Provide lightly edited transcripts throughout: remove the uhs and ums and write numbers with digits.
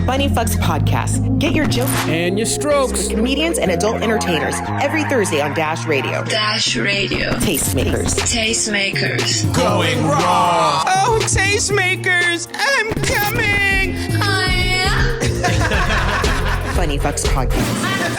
Funny FUX Podcast. Get your jokes and your strokes with comedians and adult entertainers every Thursday on Dash Radio. Dash Radio. Tastemakers. Tastemakers. going raw. Oh, Tastemakers, I'm coming. Oh, yeah? Funny FUX Podcast.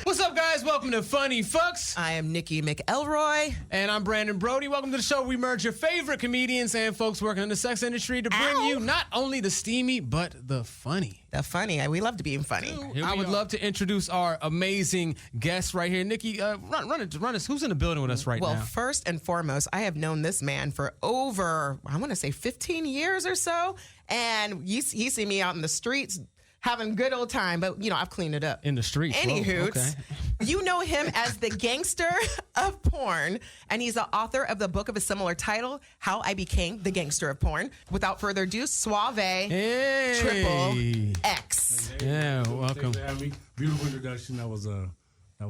What's up, guys? Welcome to Funny FUX. I am Nikki McElroy. And I'm Brandon Brody. Welcome to the show. We merge your favorite comedians and folks working in the sex industry to bring you not only the steamy, but the funny. The funny. We love to be funny. I would love to introduce our amazing guests right here. Nikki, run us. Who's in the building with us right now? Well, first and foremost, I have known this man for over, I want to say 15 years or so. And you see me out in the streets having a good old time, but, you know, I've cleaned it up. In the streets. Anywho, okay. You know him as the gangster of porn, and he's the author of the book of a similar title, How I Became the Gangster of Porn. Without further ado, SAUVEXXX, Triple X. Yeah, welcome. Thanks for having me. Beautiful introduction. That was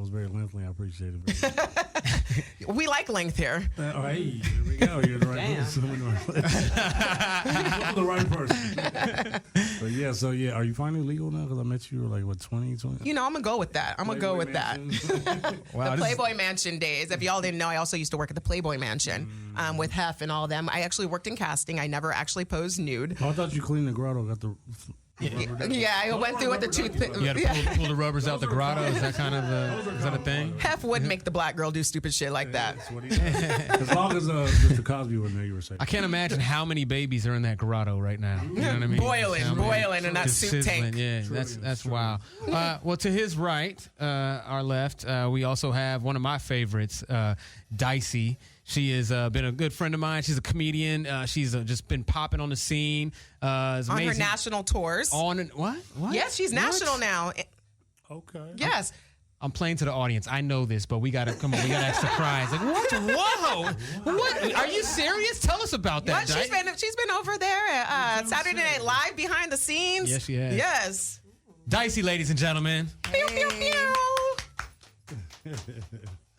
very lengthy. I appreciate it. We like length here. All right, here we go. You're the right person. I'm the right person. So yeah. Are you finally legal now? Because I met you like, what, 20? You know, I'm going to go with that. I'm going to go with that. Wow, the Playboy Mansion days. If y'all didn't know, I also used to work at the Playboy Mansion with Hef and all of them. I actually worked in casting. I never actually posed nude. Oh, I thought you cleaned the grotto. Got the... Yeah, I went through with the toothpick. You had to pull the rubbers out the grotto. Is that kind of is that a thing? Hef would make the black girl do stupid shit like that. That's what he said. As long as Mr. Cosby was there, you were safe. I can't imagine how many babies are in that grotto right now. You know what I mean? Boiling in that Just soup sizzling. tank. Yeah, that's wow. Well, to his right, our left, we also have one of my favorites, DICEY. She has been a good friend of mine. She's a comedian. She's just been popping on the scene. On her national tours. What? Yes, she's national now. Okay. Yes. I'm playing to the audience. I know this, but we gotta come on. We gotta act surprised. Like what? Whoa! What? Are you serious? Tell us about that. What? She's been over there at Saturday Night Live behind the scenes. Yes, she has. Yes. DICEY, ladies and gentlemen. Pew, pew, pew.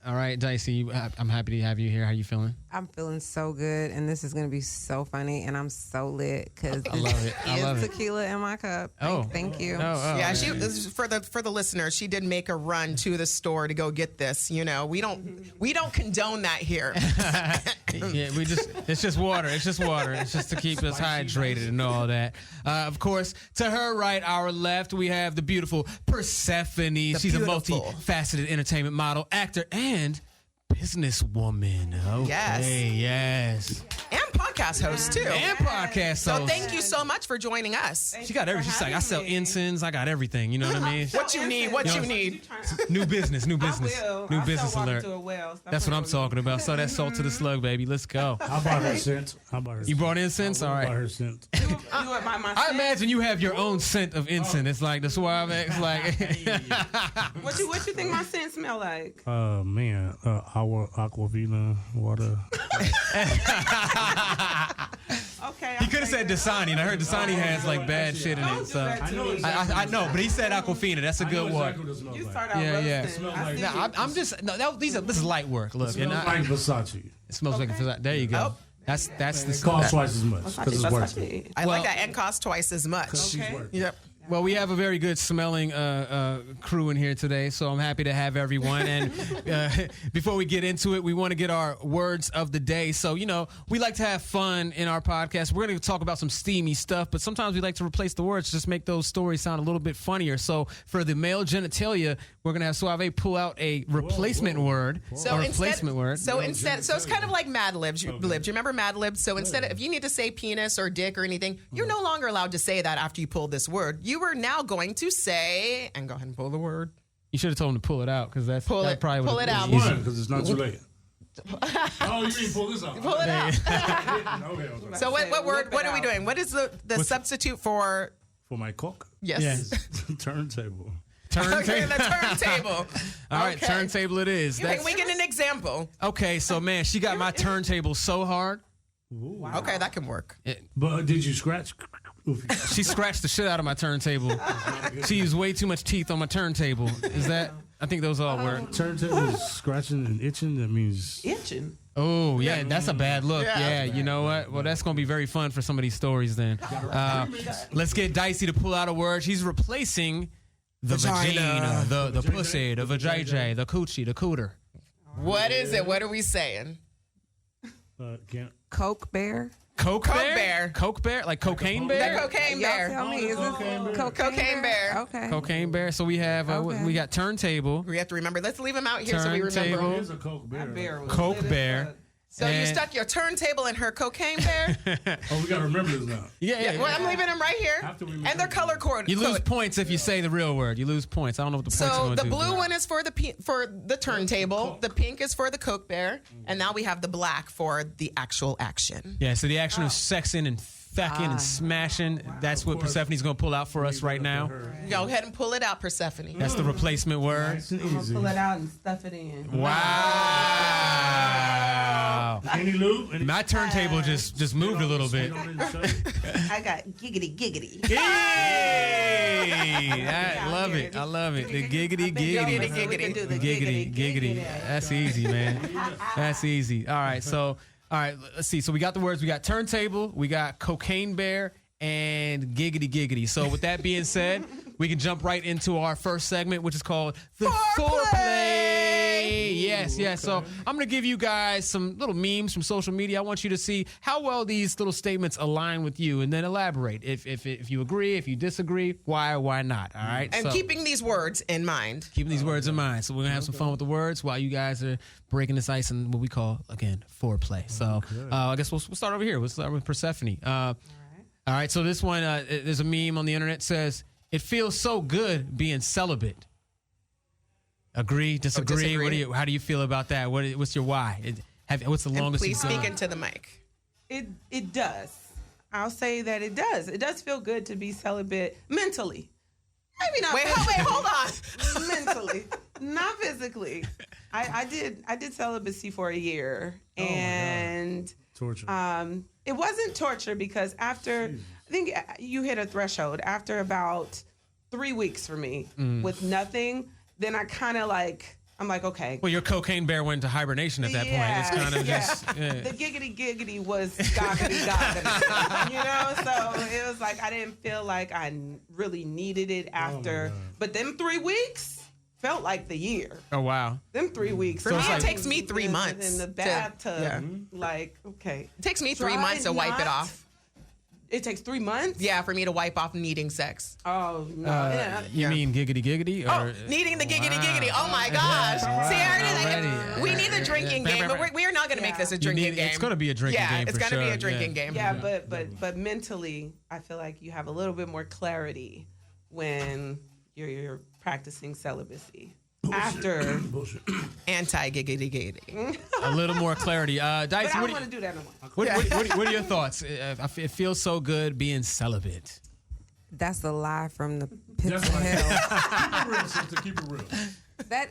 All right, DICEY, I'm happy to have you here. How you feeling? I'm feeling so good, and this is going to be so funny, and I'm so lit because I love it. I love it. Tequila in my cup. Thank you. Yeah, for the listeners, she did make a run to the store to go get this. You know, we don't condone that here. Yeah, it's just water. It's just water. It's just to keep us hydrated and all that. Of course, to her right, our left, we have the beautiful PERSEPHANII. She's a multifaceted entertainment model, actor, and businesswoman. Okay, yes. And podcast host, too. And podcast host. So thank you so much for joining us. She got everything. She's like, I sell incense. I got everything. You know what I mean? What you need. New business. New business alert. Well, That's what I'm talking about. So that's salt to the slug, baby. Let's go. How about her scent? You brought incense? All right. How about her scent? I imagine you have your own scent of incense. It's like the SAUVEXX. Like, What you think my scent smell like? Man, Aquafina water. Okay. he could have said Dasani, and I heard Dasani has like bad shit in it. So I know, but he said Aquafina. That's a good one. You start out Yeah. roasting. This is light work. Look, It smells like Versace. it smells like Versace. There you go. That's the It costs twice as much because it's worth it. I like that, and cost twice as much. Yep. Well, we have a very good smelling crew in here today, so I'm happy to have everyone. And before we get into it, we want to get our words of the day. So, you know, we like to have fun in our podcast. We're going to talk about some steamy stuff, but sometimes we like to replace the words, just make those stories sound a little bit funnier. So for the male genitalia, we're going to have SAUVEXXX pull out a replacement word. So it's kind of like Mad Libs. You remember Mad Libs? So instead of, if you need to say penis or dick or anything, you're no longer allowed to say that after you pull this word. You are now going to say, and go ahead and pull the word. You should have told him to pull it out, because that's pull it out. Because it's not too late. Oh, you mean pull this out? Pull it out. Okay. So what word? What are we doing? What is the substitute for? For my cock? Yes. Turntable. Okay, the turntable. All right, turntable it is. Can we get an example? Okay, so man, she got my turntable so hard. Wow. Okay, that can work. But did you scratch? She scratched the shit out of my turntable. She used way too much teeth on my turntable. Is that? I think those all work. Turntable is scratching and itching. That means Itching. Oh, yeah, that's a bad look. Yeah, you know what? Well, that's going to be very fun for some of these stories then. Let's get Dicey to pull out a word. She's replacing the vagina, the pussy, the vajayjay, the coochie, the cooter. What is it? What are we saying? can't. Coke bear. Coke bear? Coke bear? Like cocaine bear? The cocaine Y'all bear. tell me, is this Cocaine bear. Okay. Cocaine bear. So we have, we got turntable. We have to remember. Let's leave him out here so we remember. Turntable. Here's a Coke bear. Coke bear. So you And- stuck your turntable in her cocaine bear? Oh, we gotta remember this now. Yeah. Well, I'm leaving them right here. Have to remember And they're color coded. You lose points if you say the real word. You lose points. I don't know what the points are So going to the do. blue one is for the turntable. The pink is for the Coke bear. And now we have the black for the actual action. Yeah, so the action of sexing and fucking and smashing, that's what Persephane's going to pull out for us right now. Go ahead and pull it out, Persephone. That's the replacement word. Nice and I'm gonna easy. pull it out and stuff it in. Wow. Any lube? Any My turntable just moved a little bit. I got giggity. Yay! I love it. I love it. The giggity giggity. Giggity. That's easy, man. That's easy. All right, let's see. So we got the words. We got turntable, we got cocaine bear, and giggity. So with that being said, we can jump right into our first segment, which is called the foreplay. Yes. So I'm going to give you guys some little memes from social media. I want you to see how well these little statements align with you, and then elaborate. If you agree, if you disagree, why or why not. All right. And so, keeping these words in mind. keeping these words in mind. So we're going to have some fun with the words while you guys are breaking this ice and what we call, again, foreplay. So I guess we'll start over here. We'll start with Persephone. All right. So this one, there's a meme on the internet says, "It feels so good being celibate." Agree? Disagree? disagree. How do you feel about that? What's your why? What's the And longest please you've speak gone? into the mic. It does. I'll say that it does. It does feel good to be celibate mentally. Maybe not. Hold on. mentally, not physically. I did celibacy for a year, and torture? it wasn't torture because after I think you hit a threshold after about 3 weeks for me with nothing. Then I kind of I'm like, okay. Well, your cocaine bear went into hibernation at that point. It's kind of just... Yeah. The giggity was goggity. You know? So it was like I didn't feel like I really needed it after. But them 3 weeks felt like the year. Oh, wow. Them 3 weeks. For me, it takes me 3 months In the to- bathtub. Okay. It takes me 3 Try months to wipe it not- off. It takes 3 months? Yeah, for me to wipe off needing sex. Oh, no. You mean giggity? Or, Needing the giggity. Oh my gosh. See, I already Already. we need a drinking game, but we are not going to make this a drinking game. It's going to be a drinking game it's for going to be sure, a drinking game. Yeah, but mentally, I feel like you have a little bit more clarity when you're practicing celibacy. After, Anti-giggity. A little more clarity. but Dicey, I what don't do want you... to do that no more. What are your thoughts? It feels so good being celibate. That's a lie from the pits That's of right. hell. Keep it real, sister. Keep it real. That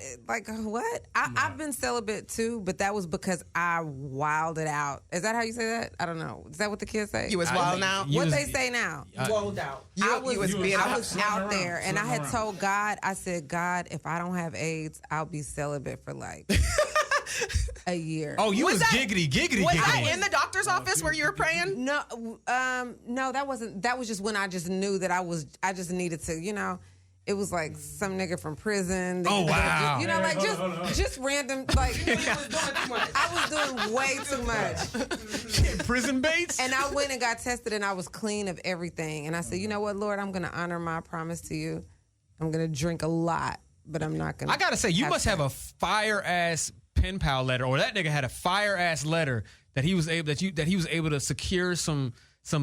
what? I've been celibate too, but that was because I wilded out. Is that how you say that? I don't know. Is that what the kids say? You was wild now? What they say now? Rolled out. I was being out around, there, and I floating had around. told God, I said, God, if I don't have AIDS, I'll be celibate for like a year. Oh, you was Was that- giggity. Was that in the doctor's office where you were praying? No, no, that wasn't. That was just when I just knew that I just needed to, It was like some nigga from prison. Oh, wow. Hold on. Just random, like, I was doing way too much. Prison baits? And I went and got tested and I was clean of everything. And I said, you know what, Lord, I'm going to honor my promise to you. I'm going to drink a lot, but I'm not going to. I got to say, you must have a fire-ass pen pal letter, or that nigga had a fire-ass letter that he was able to secure some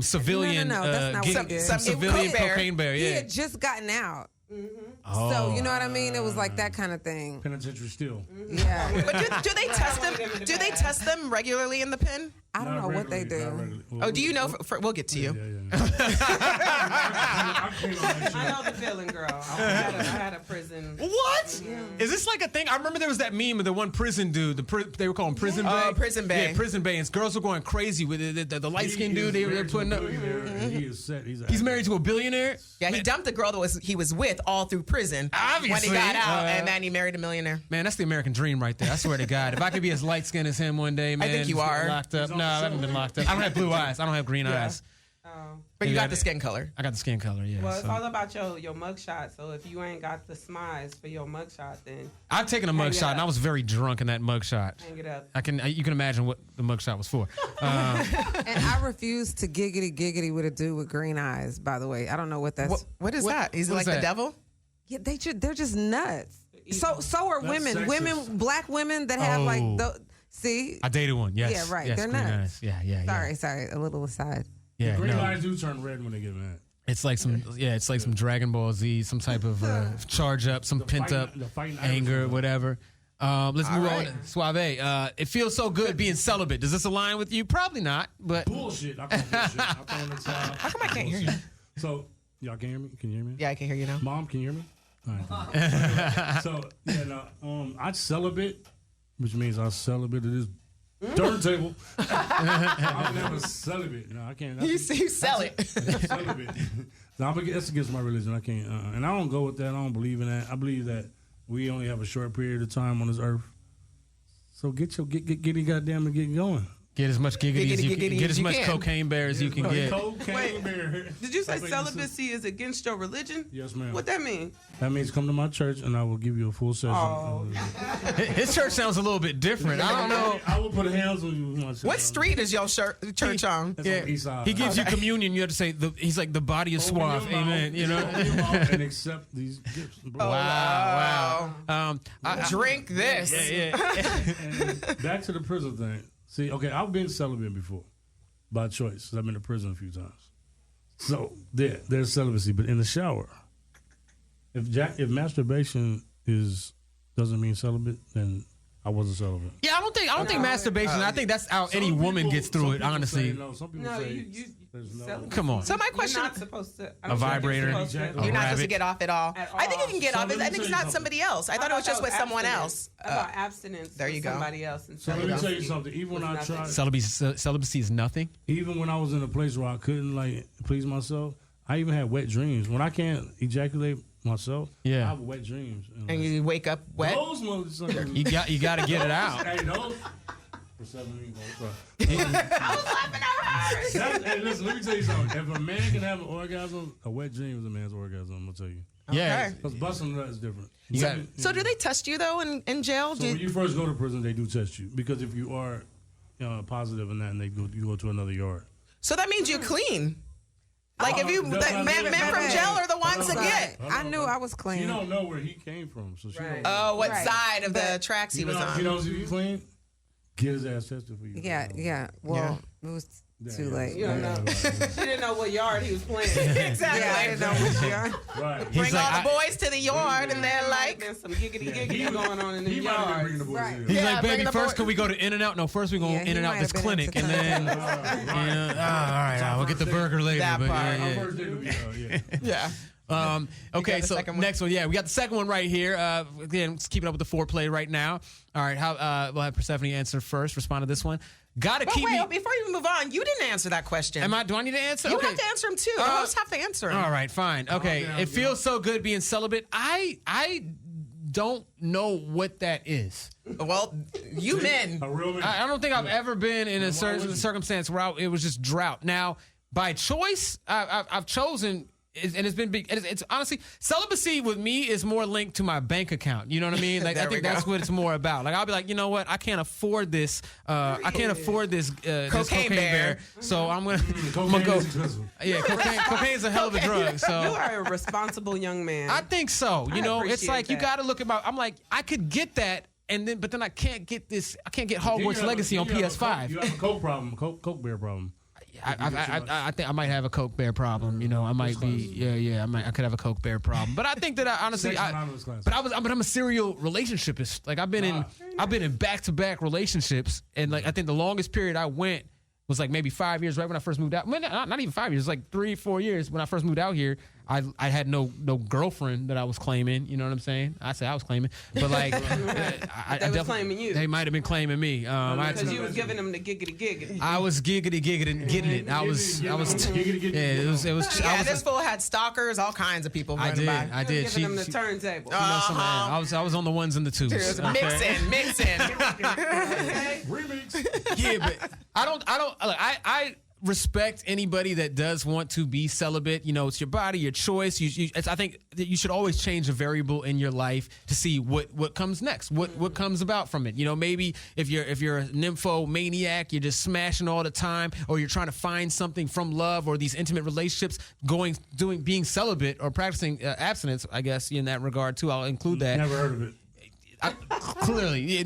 civilian No, that's not what he did. some civilian cocaine bear. He Yeah. had just gotten out. Oh. So, you know what I mean? It was like that kind of thing. Penitentiary still. Yeah. But do they test them? Do they test them regularly in the pen? I don't know what they do. Oh, do you know? We'll get to you. Yeah. I know the feeling, girl. I had a prison. What? Is this like a thing? I remember there was that meme of the one prison dude. They were calling Prison Bay. Oh, Prison Bay. Yeah, Prison Bay. And girls were going crazy with it. The light skinned dude they were putting up. He is set. He's married to a billionaire. Yeah, he dumped the girl that he was with all through prison. Obviously. When he got out, and then he married a millionaire. Man, that's the American dream right there. I swear to God. If I could be as light skinned as him one day, man. I think you are. Locked up. No, I haven't been locked up. I don't have blue eyes. I don't have green eyes. But you got the skin color. I got the skin color, yeah. Well, it's all about your mugshot. So if you ain't got the smiles for your mugshot, then I've taken a mugshot, and I was very drunk in that mugshot. hang it up. You can imagine what the mugshot was for. And I refuse to giggity with a dude with green eyes, by the way. I don't know what that's. What is that? Is it what like is the that? devil? Yeah, they're just nuts. So are That's women. sexist. Women, black women that have like the. See? I dated one, yes. Yeah, right. Yes, They're green nuts. eyes. Yeah. Sorry. A little aside. Yeah, Green no. eyes do turn red when they get mad. It's like some Dragon Ball Z, some type of charge up, some pent up fighting anger, Irish. whatever. Let's move right. on. Suave. It feels so good being celibate. Does this align with you? Probably not, but Bullshit. I call bullshit. I throw in the towel. How come I can't hear you? So, y'all can hear me? Can you hear me? Yeah, I can hear you now. Mom, can you hear me? All right. So, I celibate, which means I celibate this turntable. I'm never celibate. No, I can't. You sell it. Celibate. No, that's against my religion. I can't. And I don't go with that. I don't believe in that. I believe that we only have a short period of time on this earth. So get goddamn and get going. get as much giggity as you can. Get as much can. cocaine bear as you can get. Cocaine bear. Did you say That's what celibacy is against your religion? Yes, ma'am. What that mean? That means come to my church and I will give you a full session. Oh. His church sounds a little bit different. I don't know. I will put hands on you. What street is your church on? That's on the east side. He gives you communion. You have to say, he's like the body is Open your suave. mouth. Amen. You know. Open your mouth and accept these gifts. Wow. Drink this. And back to the prison thing. See, okay, I've been celibate before by choice. I've been to prison a few times. So there's celibacy, but in the shower, if masturbation doesn't mean celibate, then I wasn't celibate. Yeah, I don't think masturbation. I think that's how any woman gets through it. Honestly. Some people No, say you there's no. celibate. Come on. So my question, You're not supposed to. A vibrator. You're not supposed A you're not supposed to rabbit. get off at all. At I think you all. can get So off. let me I think tell it's you not something. somebody else. I thought it was just with someone else. About abstinence. there you with go. Somebody else. And So let me tell you something. Even when I nothing. tried, Celibacy is nothing. even when I was in a place where I couldn't like please myself, I even had wet dreams. When I can't ejaculate myself, Yeah. I have wet dreams. And you wake up wet. Those motherfuckers. You got to get it out. Hey, those. For 7 weeks. I was laughing at her. Hey, listen, let me tell you something. If a man can have an orgasm, a wet dream is a man's orgasm, I'm going to tell you. Yeah. Okay. Because busting nut is different. You got- So do they test you though in jail? So when you first go to prison, they do test you. Because if you are positive in that, and you go to another yard. So that means you're clean. Like if you, That's not men good. from jail are the ones that get. Hold I on, knew hold on. I was clean. She don't know where he came from, so she don't know. Oh, what Right. side of the tracks he You was know, on? he knows if you clean, get his ass tested for you. Yeah. Well, it was too late. You don't know. She didn't know what yard he was playing. Exactly. Yeah, I didn't know which yard. Right. He's Bring like, all the boys to the yard, and they're like, There's some giggity going on in the He might have been bringing yard. the boys Right. in. He's Yeah, like, bring baby, the first boy- can we go to In-N-Out? No, first we going Yeah, to he In-N-Out might this have been clinic, and into then, all right, we'll get the burger later. That But part. yeah, yeah. First day to be, yeah. yeah. Okay, got the so second one? next one, yeah, we got the second one right here. Again, just keeping up with the foreplay right now. All right, we'll have Persephone answer first. Respond to this one. Gotta But keep wait, me. before you move on, you didn't answer that question. Do I need to answer? You Okay. have to answer him too. The hosts have to answer him. All right, fine. Okay, down, it feels so good being celibate. I don't know what that is. Well, you men. A real man. I don't think I've ever been in a would certain you? circumstance where it was just drought. Now, by choice, I've chosen, and it's been big. It's honestly, celibacy with me is more linked to my bank account. You know what I mean? Like I There we think that's go. what it's more about. Like I'll be like, you know what? I can't afford this. I can't afford this Cocaine bear. So I'm gonna Cocaine go. is expensive. Yeah, cocaine is a hell of a drug. You So. are a responsible young man. I think so. You know, it's appreciate like you that. got to look about. I'm like, I could get that, but then I can't get this. I can't get Then you Hogwarts have a- Legacy on then you have a PS5. Coke- You have a Coke problem, Coke bear problem. I think I might have a Coke bear problem. You know, I might be. Yeah. I could have a Coke bear problem. But I think that honestly, Sex Anonymous class. but I'm a serial relationshipist. Like I've been in back-to-back relationships, and like I think the longest period I went was like maybe 5 years right when I first moved out. Well, not even 5 years, like 3-4 years when I first moved out here. I had no girlfriend that I was claiming. You know what I'm saying? I say I was claiming, but like They was claiming you. They might have been claiming me. Because you was giving them the giggity. I was giggity getting it. I was. Yeah, it was. This fool had stalkers, all kinds of people running by. I did. Giving them the turntable. I was on the ones and the twos. Mixing. Remix. Yeah, but I respect anybody that does want to be celibate. You know, it's your body, your choice. I think that you should always change a variable in your life to see what comes next, what comes about from it. You know, maybe if you're a nymphomaniac, you're just smashing all the time, or you're trying to find something from love or these intimate relationships, being celibate or practicing abstinence. I guess in that regard too, I'll include that. Never heard of it. Clearly, I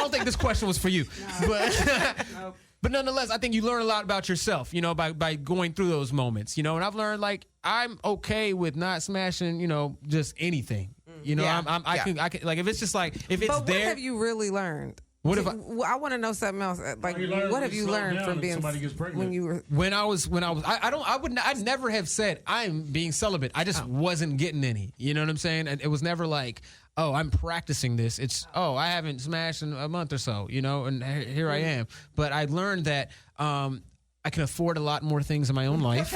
don't think this question was for you, but. Nope. But nonetheless, I think you learn a lot about yourself, you know, by going through those moments, you know. And I've learned, like, I'm okay with not smashing, you know, just anything. You know, I can like if it's just like if it's But there. what have you really learned? What have I want to know something else. Like, what have you learned from being somebody gets pregnant? when you were? I'd never have said I'm being celibate. I just wasn't getting any. You know what I'm saying? And it was never like, oh, I'm practicing this. It's, oh, I haven't smashed in a month or so, you know, and here I am. But I learned that I can afford a lot more things in my own life.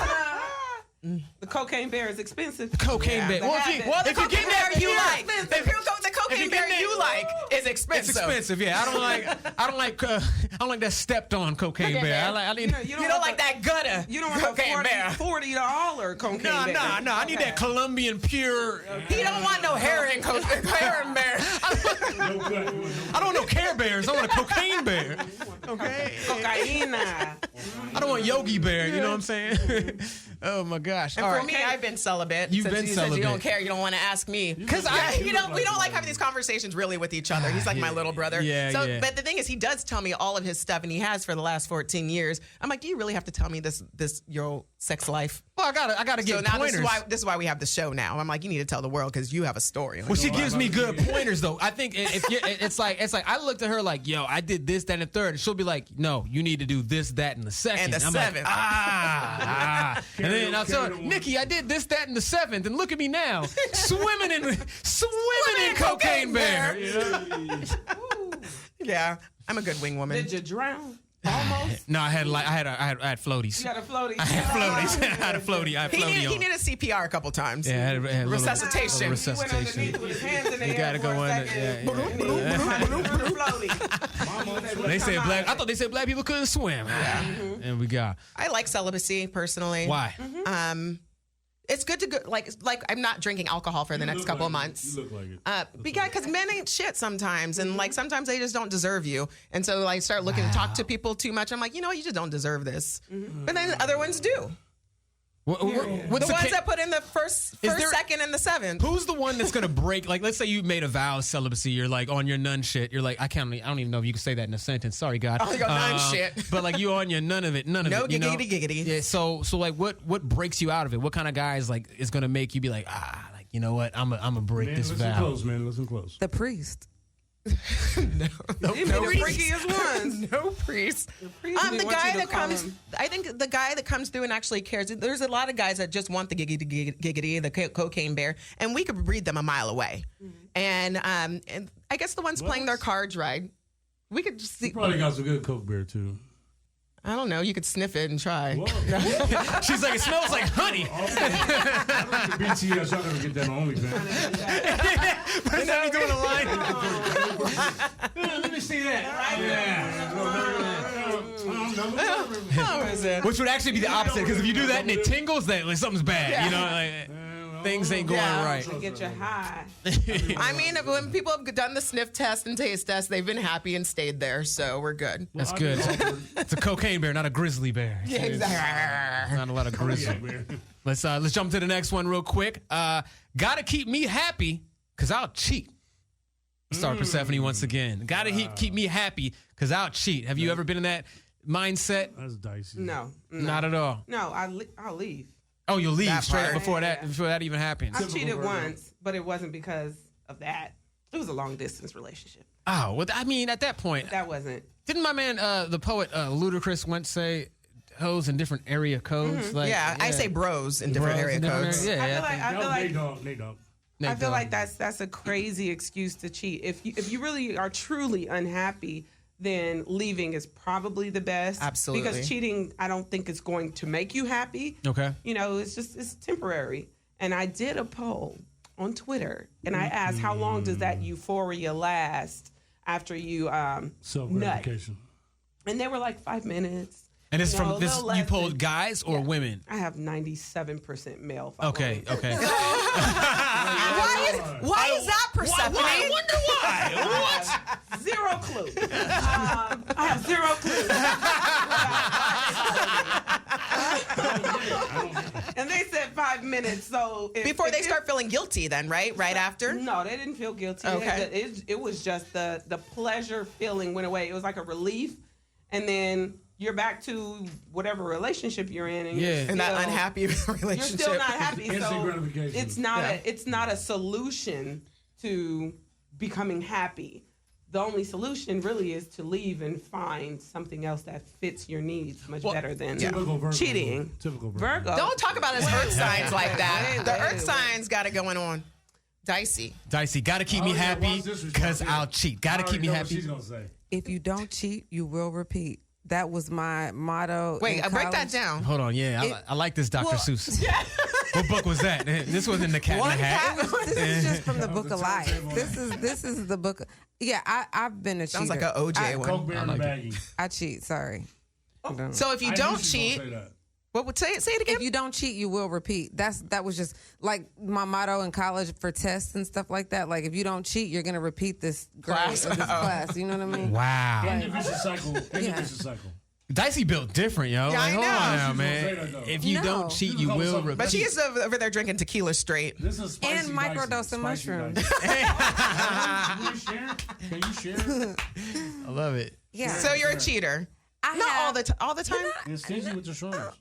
The cocaine bear is expensive. The cocaine bear. The cocaine bear you like. The cocaine bear you like is expensive. It's expensive, yeah. I don't like that stepped on cocaine bear. You don't like that gutter. You don't want cocaine bear. $40 cocaine bear. No. I need that Colombian pure. He don't want no heroin bear. I don't want no Care Bears. I want a cocaine bear. Okay. Cocaina. I don't want Yogi Bear. You know what I'm saying? Oh my gosh. And for me, I've been celibate. You've been you celibate. Said you don't care. You don't want to ask me. Because we don't like having these conversations really with each other. He's like my little brother. Yeah. But the thing is, he does tell me all of his stuff, and he has for the last 14 years. I'm like, do you really have to tell me this your sex life? Well, I gotta give now pointers. this is why we have the show now. I'm like, you need to tell the world because you have a story. Well, she gives me good pointers though. I think it's like I looked at her like, yo, I did this, that, and the third, and she'll be like, no, you need to do this, that, and the second. And the I'm seventh. Like, and then I'll tell her, Nikki, I did this, that, and the seventh, and look at me now, swimming in cocaine bear. Yeah, I'm a good wing woman. Did you drown? Almost. No, I had floaties. You got a floaty. I had floaties. I had a floaty. He needed CPR a couple times. Yeah, I had a resuscitation. Little He went underneath with his hands in the air. You gotta go in. They said black. I thought they said black people couldn't swim. And we got. I like celibacy personally. Why? It's good to go. Like I'm not drinking alcohol for the next couple of months. You look like it. Because men ain't shit sometimes, and like sometimes they just don't deserve you. And so like start looking to talk to people too much. I'm like, you know what? You just don't deserve this. But then other ones do. What's the ones that put in the first, second, and the seventh. Who's the one that's gonna break? Like, let's say you made a vow of celibacy. You're like on your nun shit. You're like, I don't even know if you can say that in a sentence. Sorry, God. Oh, your nun shit. But like you on your none of it. No giggity. Yeah. So like, what breaks you out of it? What kind of guys like is gonna make you be like, like you know what? I'm a break this vow. Listen close. The priest. No freakiest ones. No priest. The guy that comes. I think the guy that comes through and actually cares. There's a lot of guys that just want the giggity, the cocaine bear, and we could read them a mile away. And I guess the ones playing their cards right, we could just see. You probably got some good coke bear too. I don't know. You could sniff it and try. She's like, it smells like honey. BTS, y'all never get that on OnlyFans. First time you doing a line. Let me see that. Which would actually be the opposite, because if you do that and it tingles, then like, something's bad. You know, like things ain't going right. To get you high. I mean, when people have done the sniff test and taste test, they've been happy and stayed there, so we're good. That's good. It's a cocaine bear, not a grizzly bear. Yeah, exactly. Not a lot of grizzly. Let's jump to the next one real quick. Gotta keep me happy, cause I'll cheat. Start Persephone once again. Gotta keep me happy, cause I'll cheat. Have you ever been in that mindset? That's dicey. No. Not at all. No, I'll leave. Oh, you'll leave That straight part. before that even happens. I cheated once, but it wasn't because of that. It was a long distance relationship. Oh, well, I mean, at that point, That wasn't. didn't my man, the poet Ludacris, once say hoes in different area codes? Like, Yeah, I say bros in different Bros area in different codes. areas. Yeah, I feel like Nate Dogg. I feel like that's a crazy excuse to cheat. If you really are truly unhappy, then leaving is probably the best. Absolutely. Because cheating, I don't think is going to make you happy. Okay. It's temporary. And I did a poll on Twitter, and I asked, how long does that euphoria last after you nut? Self-gratification. And they were like 5 minutes. And it's You know, from a this, little you less polled than- guys or women? I have 97% male. Okay, okay. Why is that, Persephone? I wonder why. What? Zero clue. I have zero clue. And they said 5 minutes. So Before they start feeling guilty, then, right? Right after? No, they didn't feel guilty. Okay. It was just the pleasure feeling went away. It was like a relief, and then you're back to whatever relationship you're in, and Yeah. In that unhappy relationship. you're still not happy. Instant So gratification. it's not a solution to becoming happy. The only solution really is to leave and find something else that fits your needs much better than Typical Virgo. cheating. Typical Virgo. Don't talk about his earth signs like that. Wait, The wait, earth wait. signs got it going on. Dicey. Dicey, gotta keep me Oh, yeah, happy watch this response because here. I'll cheat. Gotta I keep me already know what happy. she's gonna say. If you don't cheat, you will repeat. That was my motto. Wait, in break that college. down. Hold on, yeah, I like this Dr. Seuss. What book was that? This wasn't the Cat in the Hat. This is just from the That Book was of the Life. turntable. This is the book. Yeah, I've been a cheater. Sounds like an OJ one. Coke beer in the like baggie. I cheat. Sorry. So if you I knew don't she was gonna cheat, say that. what would say it again? If you don't cheat, you will repeat. That was just like my motto in college for tests and stuff like that. Like if you don't cheat, you're gonna repeat this Class. grade or this class. You know what I mean? Wow. End the vicious cycle. End the Yeah. vicious cycle. Dicey built different, yo. Yeah, I Hold know. on now, She's gonna man. say that, though. If you No. don't cheat, you She's gonna will call repeat. But she is over there drinking tequila straight. This is spicy And microdosing dicey. Spicy mushrooms. dicey. Can you share? Can you share? I love it. Yeah. So you're a cheater. Not all the time. And stingy with the shrooms.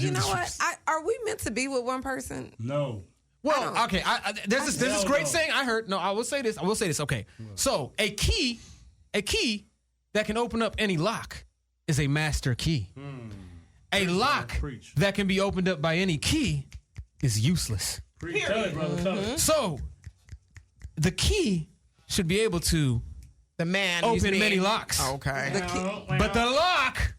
You know what? Are we meant to be with one person? No. Well, okay. There's this Hell great no. saying I heard. No, I will say this. Okay. So a key that can open up any lock is a master key. A lock Preach. that can be opened up by any key is useless. Preach. Tell it, brother. Tell it. So the key should be able to The man open who's being- many locks. Okay. But the lock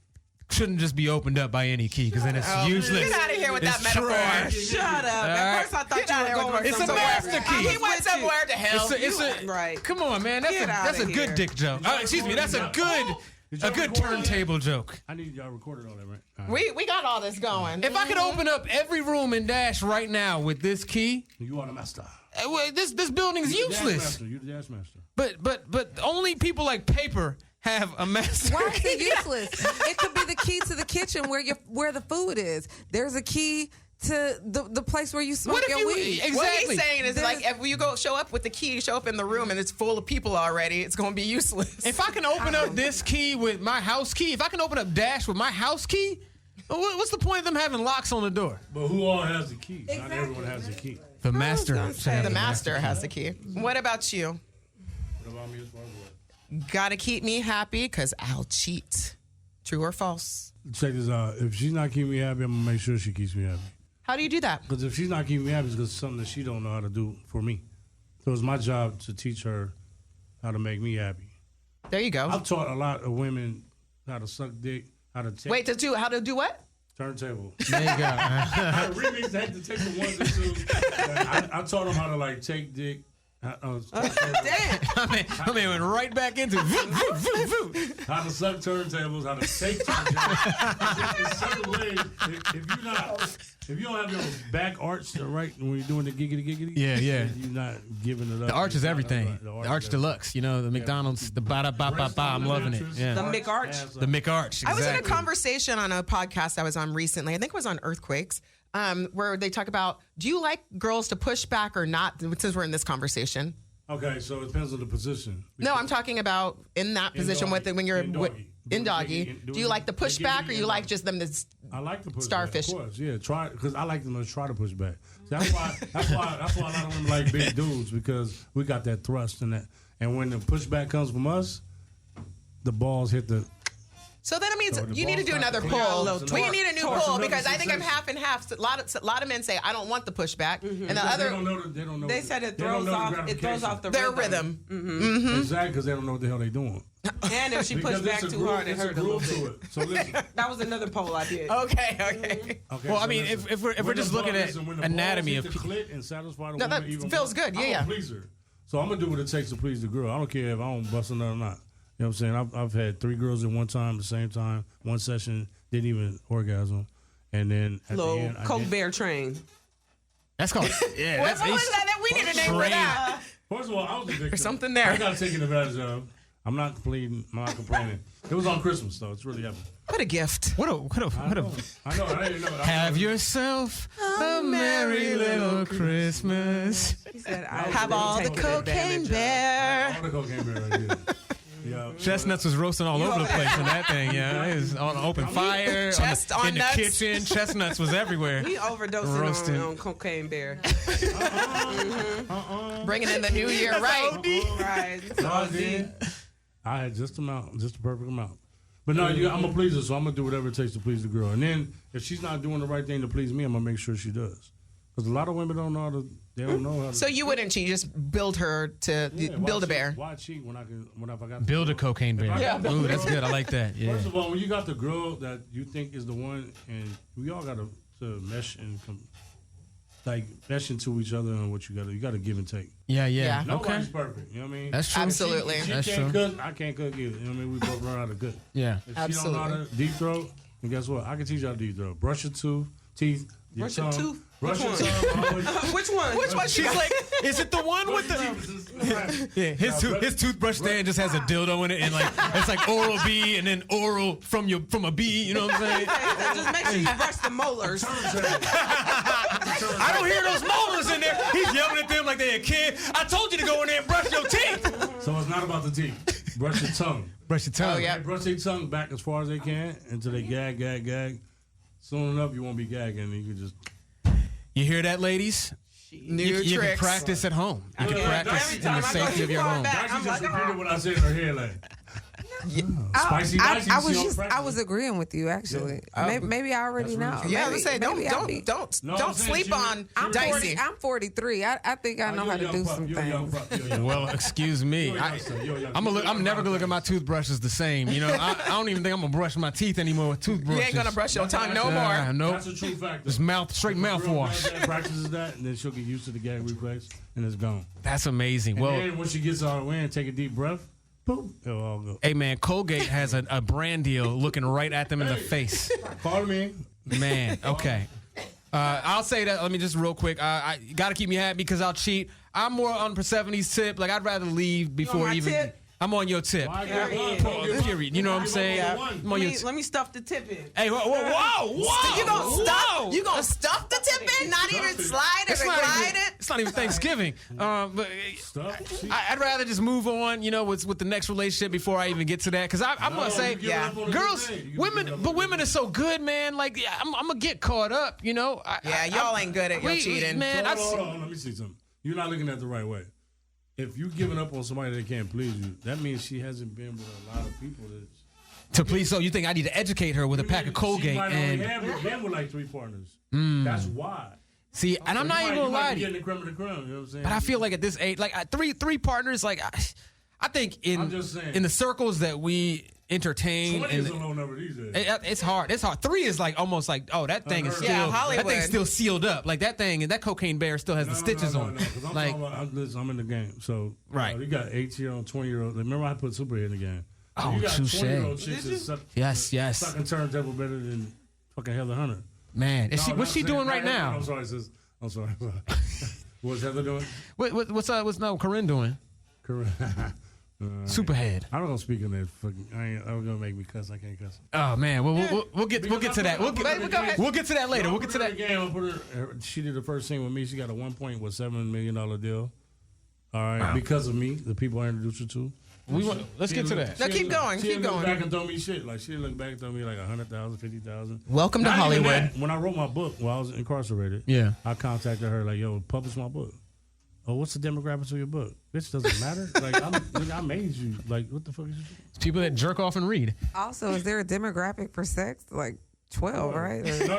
shouldn't just be opened up by any key because then it's useless. Get out of here with that It's metaphor. trash. Shut up. right. At first I thought Get out you of were here going with It's a somewhere. master key. He went somewhere to hell. Right. Come on, man. That's Get a outta good here. dick joke. Excuse me. That's a good Did y'all record turntable joke. I need y'all recorded all that, right? All right. We got all this going. If I could open up every room in Dash right now with this key, You are the master. well, this building's You the dance useless. master. You the dance master. But only people like Paper have a master Why is key. it useless? It could be the key to the kitchen where the food is. There's a key to the place where you smoke What if your you weed. exactly? What he's saying is There's- like if you show up with the key, you show up in the room and it's full of people already, it's gonna be useless. If I can open up this key with my house key, if I can open up Dash with my house key, what's the point of them having locks on the door? But who all has the key? Not everyone has the key. The master. The master has the key. What about you? What about me as far as what? Gotta keep me happy because I'll cheat. True or false? Check this out. If she's not keeping me happy, I'm gonna make sure she keeps me happy. How do you do that? Because if she's not keeping me happy, it's because it's something that she don't know how to do for me. So it's my job to teach her how to make me happy. There you go. I've taught a lot of women how to suck dick, how to take Wait, how to do what? turntable. There you go. I remixed that to take the ones and twos. I taught them how to like take dick. I mean, went right back into How to suck turntables, how to take turntables. In certain ways, if you don't have your back arch right when you're doing the giggity, Yeah. then you're not giving it up. The arch is everything. The The arch deluxe, you know, the McDonald's, the ba-da-ba-ba-ba. I'm loving it. The Yeah. McArch. The McArch. I was in a exactly. conversation on a podcast I was on recently. I think it was on earthquakes, where they talk about, do you like girls to push back or not? Since we're in this conversation. Okay, so it depends on the position. No, I'm talking about in that position doggy. when you're In with, doggy. in doggy. Do you like the pushback, or you like just them to I like the pushback. starfish? Of course, yeah. Try because I like them to try to push back. So that's why a lot of women like big dudes, because we got that thrust and that. And when the pushback comes from us, the balls hit the. So that means So the you need to do balls another got poll. clear. We need a new Torque. poll Torque. because I think I'm half and half. So a lot of men say I don't want the pushback, and the They other don't know. They said it they don't throws know off. It throws off the their rhythm. rhythm. Exactly, because they don't know what the hell they doing. And if she pushed back too hard, it hurt a little bit. So listen. That was another poll I did. Okay. Okay, Well, so I mean, listen. if we're When just the looking ball- at listen, when the anatomy balls of hit the clit and satisfy the No, woman that even feels more, good. Yeah, I'm yeah. a pleaser. So I'm gonna do what it takes to please the girl. I don't care if I don't bust a nut or not. You know what I'm saying? I've had 3 girls at one time, at the same time, one session, didn't even orgasm, and then at Little the end, I Coke did- Bear train. that's called What was that? We need a name for that. First of all, I was a victim. There's something there. I got taken advantage of. I'm not pleading. I'm not complaining. It was on Christmas, though. It's really happened. What a gift. what a I know. I didn't know. have yourself a merry little Christmas. He said, I Have all the cocaine bear. All the cocaine bear right here. Yeah. Chestnuts was roasting all over the place in that thing. Yeah, it was on open fire, Chest on in the nuts. kitchen. Chestnuts was everywhere. He overdosing Roasting. on cocaine bear. Bringing in the new year, right? Right. No, I did. I had just the perfect amount. But no, I'm a pleaser, so I'm gonna do whatever it takes to please the girl. And then if she's not doing the right thing to please me, I'm gonna make sure she does. Because a lot of women don't know how to. They don't know how to. So you wouldn't cheat, just build her to Yeah, build a why bear. cheat? Why cheat when I got Build a cocaine bear. Yeah. Ooh, that's good. I like that. Yeah. First of all, when you got the girl that you think is the one, and we all got to mesh and mesh into each other and what you got to give and take. Yeah. Yeah. Nobody's Okay. perfect. You know what I mean? That's true. Absolutely. If she That's can't true. cook, I can't cook either. You know what I mean? We both learn how to cook. Yeah. If she don't know how to deep throat, and guess what? I can teach you how to deep throat. Brush your teeth, your Brush your tongue. tooth? Brush Which your one? tongue. always- Which one? Which one? She's like, Is it the one with the? Yeah, his toothbrush stand just has a dildo in it, and like it's like Oral B, and then oral from a bee. You know what I'm saying? Just make sure you brush the molars. I don't hear those molars in there. He's yelling at them like they're a kid. I told you to go in there and brush your teeth. So it's not about the teeth. Brush your tongue. Brush your tongue. Oh, yeah. They brush their tongue back as far as they can until they gag. Soon enough, you won't be gagging, and you can just. You hear that, ladies? new You can tricks. practice at home. You can Yeah, practice every in time the I go safety of too your far home. back, Actually, I'm just like, repeated what I said in her head. Like, spicy dicey. I you was see on just, I practice. was agreeing with you actually. Maybe I already know. That's really Yeah, I maybe, would say maybe I'll be- don't No, I'm saying sleep she- on I'm dicey. 40, I'm 43. I think I know how to do some things. Well, excuse me. I'm never gonna look at my toothbrushes the same. You know, I don't even think I'm gonna brush my teeth anymore with toothbrushes. You ain't gonna brush your tongue no more. Nope. That's a true fact. Just straight mouthwash. Practices that, and then she'll get used to the gag reflex, and it's gone. That's amazing. And Well, then when she gets all the way and take a deep breath, boom, it'll all go. hey man, Colgate has a brand deal looking right at them in the face. Call me. Man, okay. I'll say that. Let me just real quick. I gotta keep me happy because I'll cheat. I'm more on Persephanie's tip. Like I'd rather leave before my even. tip? I'm on your tip. Why Period. You know what I'm saying? I'm on your Let me stuff the tip in. Hey, whoa! You gonna stuff? You gonna stuff the tip in? Not even slide it or glide it? It's not even Thanksgiving. But I'd rather just move on, you know, with the next relationship before I even get to that. Because I'm gonna say, girls, women are so good, man. Like, yeah, I'm gonna get caught up, you know. Yeah, y'all ain't good at your cheating. man. Hold on. Let me see something. You're not looking at it the right way. If you giving up on somebody that can't please you, that means she hasn't been with a lot of people that. To please, so you think I need to educate her with a pack of Colgate She might and only have been with like 3 partners. That's why. see, and I'm not even gonna lie to you. Getting the creme of the creme, you know what I'm saying? But I feel like at this age, like three partners, like I think I'm just saying. in the circles that we entertain, 20 is a low number these days. it's hard. It's hard. 3 is like almost like, oh, that thing is Yeah, still Hollywood. that thing's still sealed up. Like that thing, and that cocaine bear still has the stitches on. 'cause I'm Like, talking about, listen, I'm in the game. So Right. you got 18-year-old, 20-year-old. Remember I put Superhead in the game. Oh, you got touche. 20-year-old chicks that suck, yes, sucking turntable better than fucking Heather Hunter. man. No, What's she not doing saying- right now? I'm sorry, sis. I'm sorry. What's Heather doing? What's Corinne doing? Superhead. I'm not gonna speak in that fucking. I'm gonna make me cuss. I can't cuss. Oh man, we'll get to that. We'll get to that later. We'll get to that. Game. I put her. She did the first scene with me. She got a $1.7 million deal. All right, because of me, the people I introduced her to. Let's get to that. No, keep going. She Keep didn't look going. back and throw me shit. Like, she didn't look back and throw me like 100,000, 50,000. Welcome to Not even Hollywood. that. When I wrote my book while I was incarcerated, Yeah. I contacted her like, yo, publish my book. Oh, what's the demographics of your book? Bitch, doesn't matter. Like, I made you. Like, what the fuck is you doing? It's people that jerk off and read. Also, is there a demographic for sex? Like 12, right? Or- No.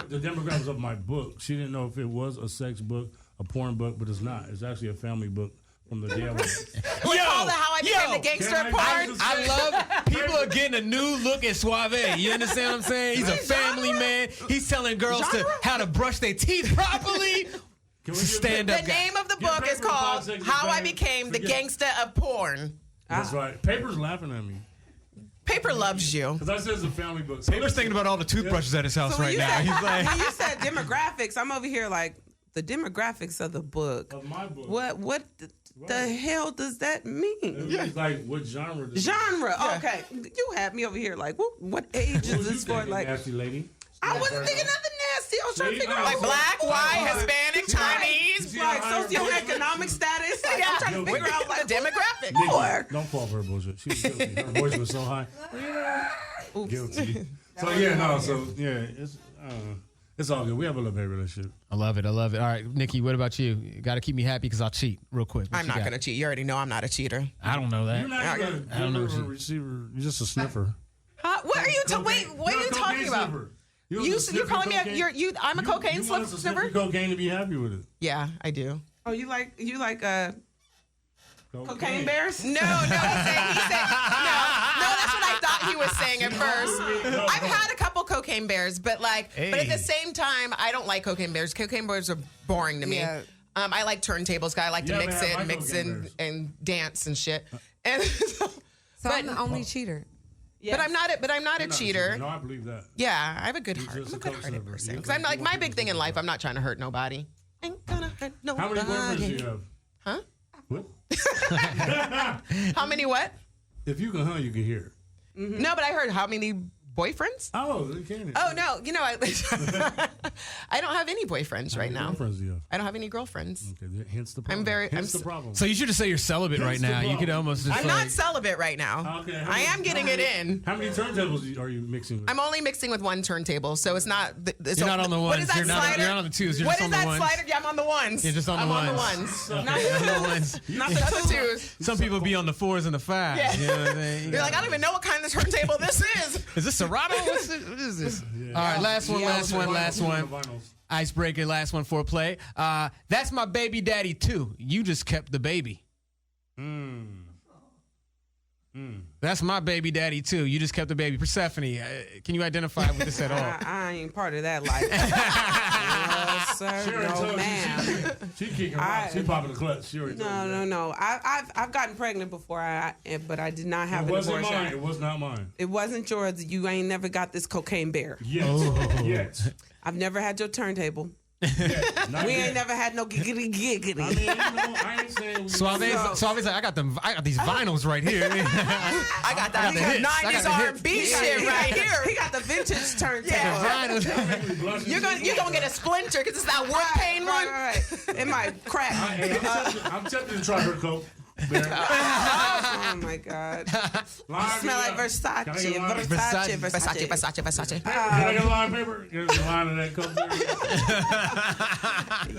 The demographics of my book. She didn't know if it was a sex book, a porn book, but it's not. It's actually a family book from the day I was. We call it How I Became the Gangster of Porn. I love people are getting a new look at Suave. You understand what I'm saying? He's a family man. He's telling girls how to brush their teeth properly. Stand The up. name of the book is called How I Became the Gangster of Porn. That's right. Paper's laughing at me. Paper loves you. Because I said it's a family book. Paper's thinking about all the toothbrushes at his house right now. He's like, when you said demographics, I'm over here like the demographics of the book. Of my book. What the hell does that mean? It's like, what genre? Genre. Okay, you had me over here like, what age is this for? Like, nasty lady. I wasn't thinking nothing nasty. I was trying to figure out Like black, white, Hispanic, Chinese. like socioeconomic status. Like, I'm trying to figure out like the demographic. Nikki, don't fall for her bullshit. She was guilty. Her voice was so high. Guilty. So it's all good. We have a love-hate relationship. I love it. All right, Nikki, what about you? You got to keep me happy because I'll cheat real quick. I'm not going to cheat. You already know I'm not a cheater. I don't know that. You're not even a giver or receiver. You're just a sniffer. What are you wait, what are you talking about? You're calling me I'm a cocaine sniffer? Cocaine to be happy with it. Yeah, I do. Oh, you like cocaine bears? No, he said no, that's what I thought he was saying at first. I've had a couple cocaine bears, but but at the same time, I don't like cocaine bears. Cocaine bears are boring to me. Yeah. I like turntables. I like to mix and dance and shit. And So I'm the only cheater. But I'm not a cheater. No, I believe that. Yeah, I have a good heart. just I'm a a coke good-hearted sniffer. person. Yeah, Because I'm like, my big thing in life, I'm not trying to hurt nobody. Ain't gonna hurt nobody. How many boyfriends do you have? Huh? What? How many what? If you can hunt, you can hear. No, but I heard how many boyfriends? Oh, you can. Oh, no. You know, I don't have any boyfriends right now. Girlfriends do you have? I don't have any girlfriends. Okay, hence the problem. I'm the problem. So you should just say you're celibate right the now. You problem. could almost just I'm not celibate right now. Okay, I am getting it in. How many turntables are you mixing with? I'm only mixing with one turntable, so it's not. You're not on the What ones. is that You're not slider? on the twos. You're What just is on the that ones. slider? Yeah, I'm on the ones. You're just on the I'm ones. on the ones. Not the ones. Not the twos. Some people be on the fours and the fives. Yeah. You know what I'm saying? You're like, I don't even know what kind of turntable this is. Is this Serato? What is this? All right, last one. Icebreaker, last one for play. That's my baby daddy too. You just kept the baby. That's my baby daddy too. You just kept the baby. Persephone, can you identify with this at all? I ain't part of that life. No, sir. No, ma'am. She kicking rocks. She popping the clutch. She already told me that. No. I've gotten pregnant before, but I did not have It an wasn't abortion. mine. It was not mine. It wasn't yours. You ain't never got this cocaine bear. Yet. Yet. I've never had your turntable. Not We yet. ain't never had no giggity giggity. I mean, I ain't saying we Suave's like, I got these vinyls right here. I got that the hits. I got 90s the R&B shit right here. He got the vintage turntable. Vinyls. You're gonna get a splinter because it's that wood pain one. Right. It might crack. I'm tempted to try her coke. Oh my God. Smell like Versace. Can I get a line? Versace. Can I get a line of paper? Get a line of that coke.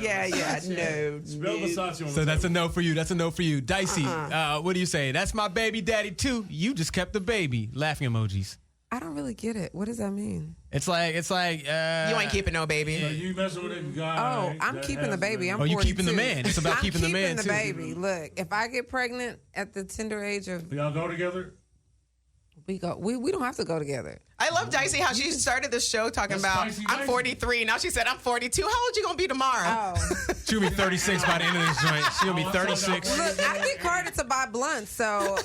Yeah. No. Spell Versace on So that's a no for you. That's a no for you. Dicey, what do you say? That's my baby daddy too. You just kept the baby. Laughing emojis. I don't really get it. What does that mean? It's like You ain't keeping no baby. You messing with a guy. Oh, I'm that keeping the has baby. I'm Oh, you 42. keeping the man. It's about keeping the man, I'm too. keeping the baby. Look, if I get pregnant at the tender age of, Y'all go together? we don't have to go together. I love Dicey how she started the show talking That's about spicy I'm Dicey. 43. Now she said I'm 42. How old you gonna be tomorrow? Oh, she'll be 36 by the end of this joint. She'll be 36. look, I get Carter to buy blunts, so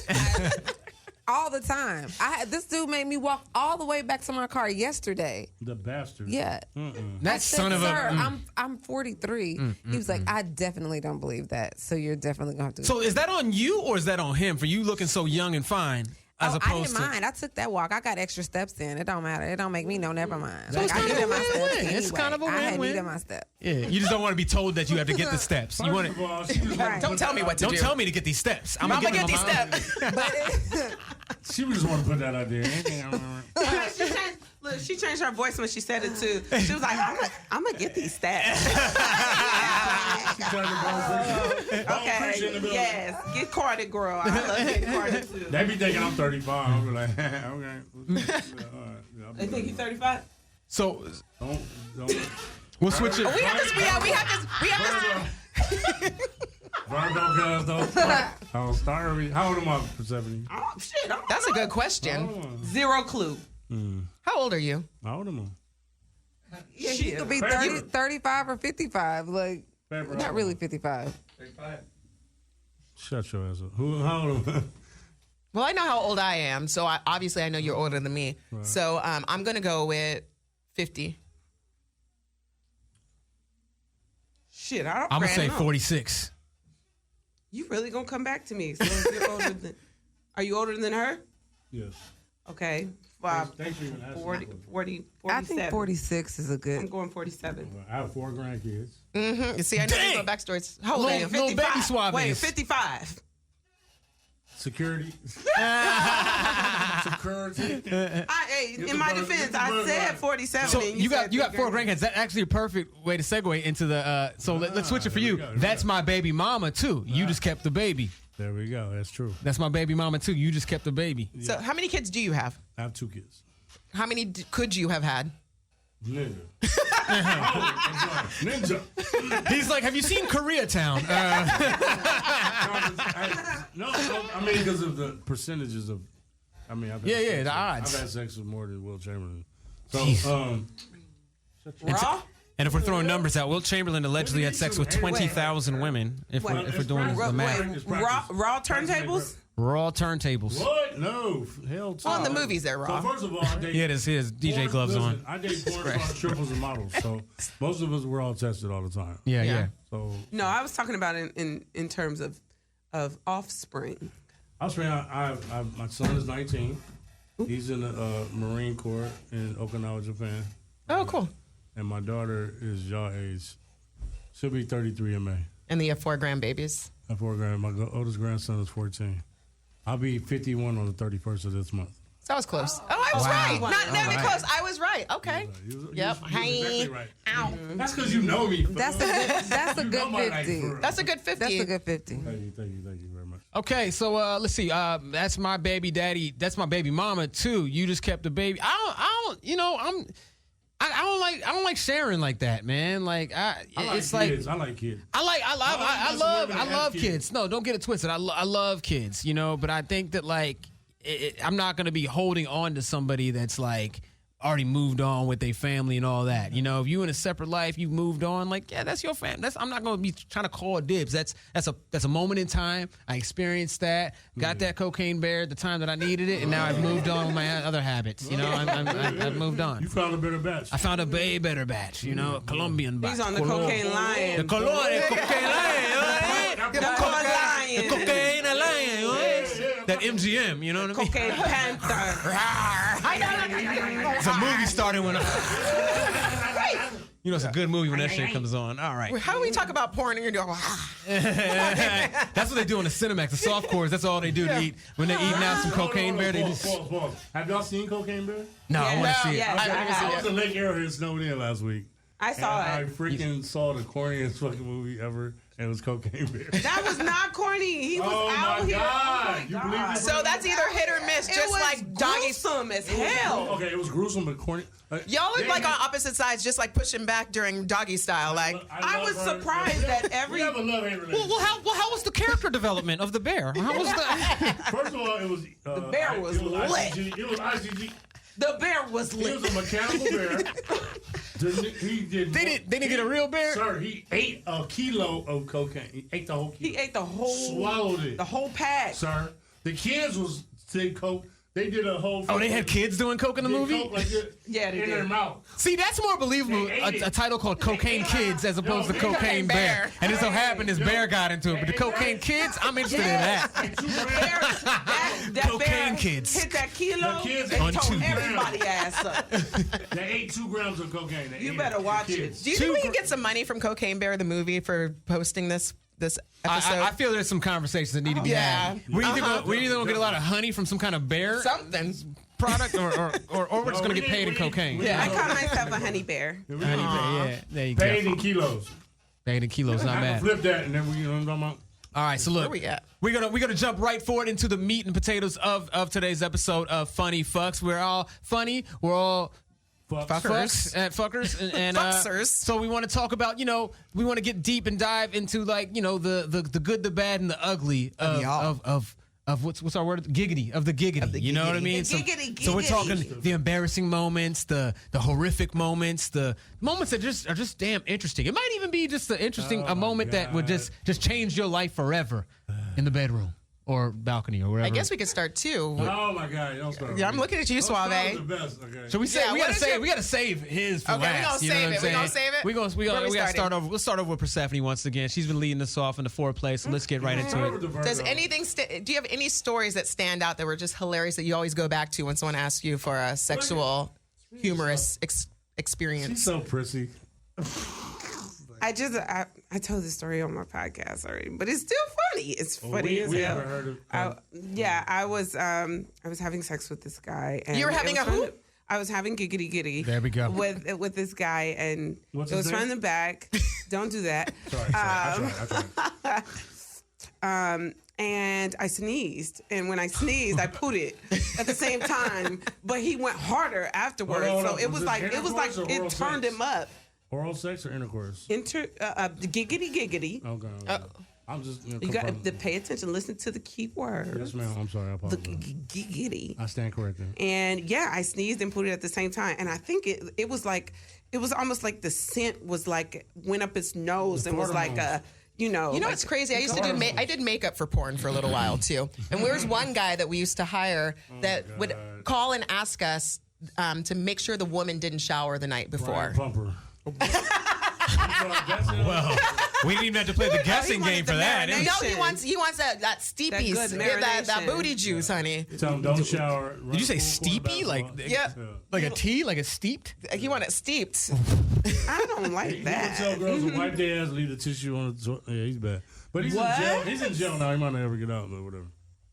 all the time. This dude made me walk all the way back to my car yesterday. The bastard. Yeah. That I said, son of Sir, a. I'm 43. He was like, I definitely don't believe that. So you're definitely gonna have to. So is that on you or is that on him for you looking so young and fine? as I opposed didn't to. mind. I took that walk. I got extra steps in. It don't matter. It don't make me no never mind. So it's I kind of needed a my steps win-win. anyway. It's kind of a I had win-win. needed my steps. Yeah, you just don't want to be told that you have to get the steps. You want First to. of all, she was Right. Don't tell me what to Don't do. tell me to get these steps. I'm gonna get these steps. steps. She just want to put that out there. She changed her voice when she said it too. She was like, I'm gonna get these stats. Okay, yes, get carded, girl. I love getting carded too. They be thinking I'm 35. I'm like, okay. All right. They think you 35? So Don't. we'll switch it. We have this. Virgo guys, don't start me. How old am I, Persephone? Oh shit! That's a good question. Zero clue. How old are you? How old am She could be 30, 35 or 55. Like, I? not really 55. Shut your ass up. How old am I? Well, I know how old I am, so obviously I know you're older than me. Right. So I'm gonna go with 50. Shit, I don't. I'm gonna say know. 46. You really gonna come back to me? So if you're older than, are you older than her? Yes. Okay, Thanks for even asking. 40, 40, I think 47. 46 is a I'm good. going 47. I have 4 grandkids. You see, I know Dang. your backstories. How old are you? Little baby suaves. Wait, 55. Security. Security. In my defense, I said 47. So and you got said 4 grandkids. That's actually a perfect way to segue into the. So let's switch it for there you. we go. That's my baby mama too. You just kept the baby. There we go. That's true. That's my baby mama too. You just kept the baby. So how many kids do you have? I have 2 kids. How many could you have had? Ninja. Ninja. He's like, have you seen Koreatown? No, I mean because of the percentages of. I mean, I've had Yeah, sex the with- odds. I've had sex with more than Will Chamberlain. So, Jeez. Raw? And if we're throwing numbers out, Will Chamberlain allegedly had sex with 20,000 women. If we're doing the math, Raw turntables? raw turntables. What? No, hell to Well, in the movies, they're raw. So first of all, I date He had his DJ gloves on. I date porn stars, triples, and models. So most of us were all tested all the time. Yeah. So No, I was talking about in terms of offspring. I was saying, my son is 19. He's in the Marine Corps in Okinawa, Japan, Oh, cool. and my daughter is y'all age. She'll be 33 in May. And you have 4 grandbabies. My oldest grandson is 14. I'll be 51 on the 31st of this month. So I was close. Oh, I was Wow. right. Not All very right. close. I was right. Okay. You Yep. was exactly right. Ow. That's because you know me. That's a good know my life 50. for real. That's a good 50. That's a good 50. Thank you very much. Okay, so let's see. That's my baby daddy. That's my baby mama too. You just kept the baby. I don't. You know, I don't like sharing like that, man. Like it's like kids. I like kids. I women that love have kids. kids. No, don't get it twisted. I love kids, you know, but I think that like I'm not gonna be holding on to somebody that's like already moved on with their family and all that. You know, if you in a separate life, you've moved on, like, yeah, that's your family. I'm not gonna be trying to call dibs. That's a moment in time. I experienced that, got that cocaine bear at the time that I needed it, and now I've moved on with my other habits. You know, I've moved on. You found a better batch. I found a way better batch, you know, a Colombian batch. He's on the Color. cocaine lion. The cocaine lion. The cocaine lion. The cocaine lion. That MGM, you know what I mean? Cocaine panther. It's a movie starting when you know, it's a good movie when that shit comes on. All right. How do we talk about porn and you're doing, That's what they do on the Cinemax, the softcores. That's all they do to eat. When they're eating out some cocaine bear, they just... Pause. Have y'all seen Cocaine Bear? No, I want to see it. Yeah. I was in Lake Arrowhead snowed in last week. I saw I it. freaking saw the corniest fucking movie ever, and it was Cocaine Bear. That was not corny. He was Oh out my here. God. Oh You my believe God. this? so that's either hit or miss, It just was like doggy. gruesome as hell. Okay, it was gruesome but corny. Y'all are like on opposite sides, just like pushing back during doggy style. Like, I was surprised that every. We have a love-hate relationship. Well, how was the character development of the bear? How was the... First of all, it was The bear was lit. ICG. It was ICG. The bear was He lit. was a mechanical bear. He did. They didn't get a real bear? Sir, he ate a kilo of cocaine. He ate the whole kilo. He ate the whole. Swallowed it. The whole pack. Sir, the kids was did coke. They did a whole. Oh, they had kids doing coke in the movie? Coke like this Yeah, they in did. their mouth. See, that's more believable. A title called Cocaine Kids as opposed to Cocaine Bear. And it so happened this bear got into it. But the Cocaine Kids, I'm interested in that. That Cocaine bear kids. hit that kilo. The kids They on told 2 everybody ass up. They ate 2 grams of cocaine. They You ate better watch it. Kids. Do you think we can get some money from Cocaine Bear, the movie, for posting this episode? I feel there's some conversations that need to be had. We're either going to get a lot of honey from some kind of bear Something. product or we're just going to get paid in cocaine. Yeah, I call myself a honey bear. Honey bear, yeah, there you Paid go. in kilos. Paid in kilos, not I can bad. flip that and then you know what I'm talking about? All right, so look, Where we at? we're gonna jump right forward into the meat and potatoes of today's episode of Funny Fucks. We're all funny. We're all fucks at fuckers and Fucksers. so we want to talk about, we want to get deep and dive into the good, the bad, and the ugly of what's our word? Giggity, of the giggity. You know what I mean? The giggity, So we're talking giggity. the embarrassing moments, the horrific moments, the moments that are just damn interesting. It might even be just a moment that would just change your life forever in the bedroom or balcony or wherever. I guess we could start too. Oh my God! Don't start. Yeah, I'm looking at you, Suave. The best. Okay. So we say Yeah, we what gotta is save your- we gotta save his for Okay, we last. gonna You know save what I'm it. We saying? gonna save it? We Where gotta we start starting? over. Let's start over with Persephone once again. She's been leading us off in the foreplay, so let's get right into it. Does anything? Do you have any stories that stand out that were just hilarious that you always go back to when someone asks you for a sexual, humorous She's experience? so prissy. I told this story on my podcast already, but it's still funny. It's funny as we hell. haven't heard of. I was having sex with this guy. And You were it having was a from who? the- I was having giggity. There we go. With this guy, and What's it his was from name? the back. Don't do that. Sorry, I tried. And I sneezed, and when I sneezed, I put it at the same time. But he went harder afterwards, Hold on, so it was was this like intercourse or it oral turned sex? him up. Oral sex or intercourse? Giggity. Okay. I'm just. You got to pay attention. Listen to the key word. Yes, ma'am. I'm sorry. I The apologize. giggity. I stand corrected. And yeah, I sneezed and put it at the same time. And I think it was almost like the scent was like went up his nose and was like a, You know what's crazy? I used to do I did makeup for porn for a little while too. And there's one guy that we used to hire that would call and ask us to make sure the woman didn't shower the night before. Pumper. Well, we didn't even have to play the guessing wanted game for the that. marinade. No, he wants that steepies, That good that marination. booty juice, honey. Tell them don't shower. Did you say steepy? Like Yeah. like a tea, like a steeped? He wanted it steeped. I don't like You gonna tell that. girls to wipe their ass, leave the tissue on the toilet. Yeah, he's bad. But he's What? in jail. He's in jail now. He might not ever get out, but whatever.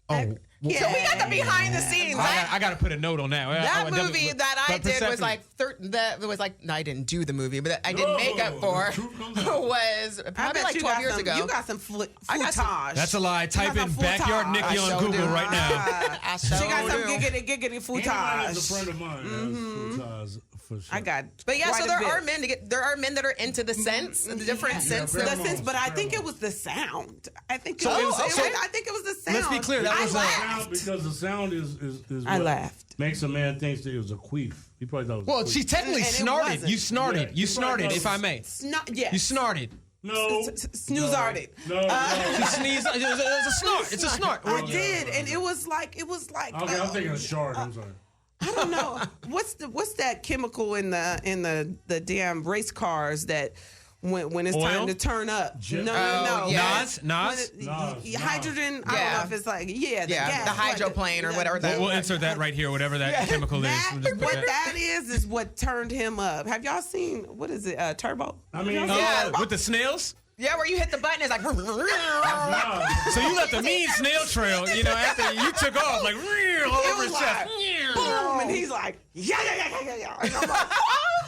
Oh, So we got the behind the scenes. I got to put a note on that. That I movie that I but did was Persephone- like no, I didn't do the movie, but I did No, makeup for the truth comes out. was I probably bet like you 12 got years some, ago. You got some I got some- footage. That's a lie. Type got in some backyard footage. Nikki I on sure Google do. right now. I She got some do. giggity Anybody that's a footage. friend of mine has for sure. I got. But yeah, quite so a there bit. are men that are into the scents, the different scents. Yeah, The sense, but I think it was the sound. I think it was. okay. I think it was the sound. Let's be clear, that I was laughed. Because the sound is I what laughed. makes a man think that it was a queef. He probably thought it was Well, a queef. she technically And it snorted. wasn't. You snorted. Yeah, You you snorted, probably if I may. Yes. You snorted. No. Snoozarded. No. You sneezed. It's a snort. It's a snort. I did, and it was like. Okay, I'm thinking of shard. I'm sorry. I don't know what's that chemical in the damn race cars that when it's Oil? time to turn up. Jet- No. yeah. Nas? Nas. Hydrogen. I don't Yeah. know if it's like the gas, the hydroplane or whatever that. We'll insert that right here, whatever that chemical is. We'll just put What that. that is what turned him up. Have y'all seen what is it? Turbo. I mean, With the snails? Yeah, where you hit the button, it's like. So you left a mean snail trail, after you took off, like, all over was his like, chest. Boom, and he's like, yeah. And I'm like,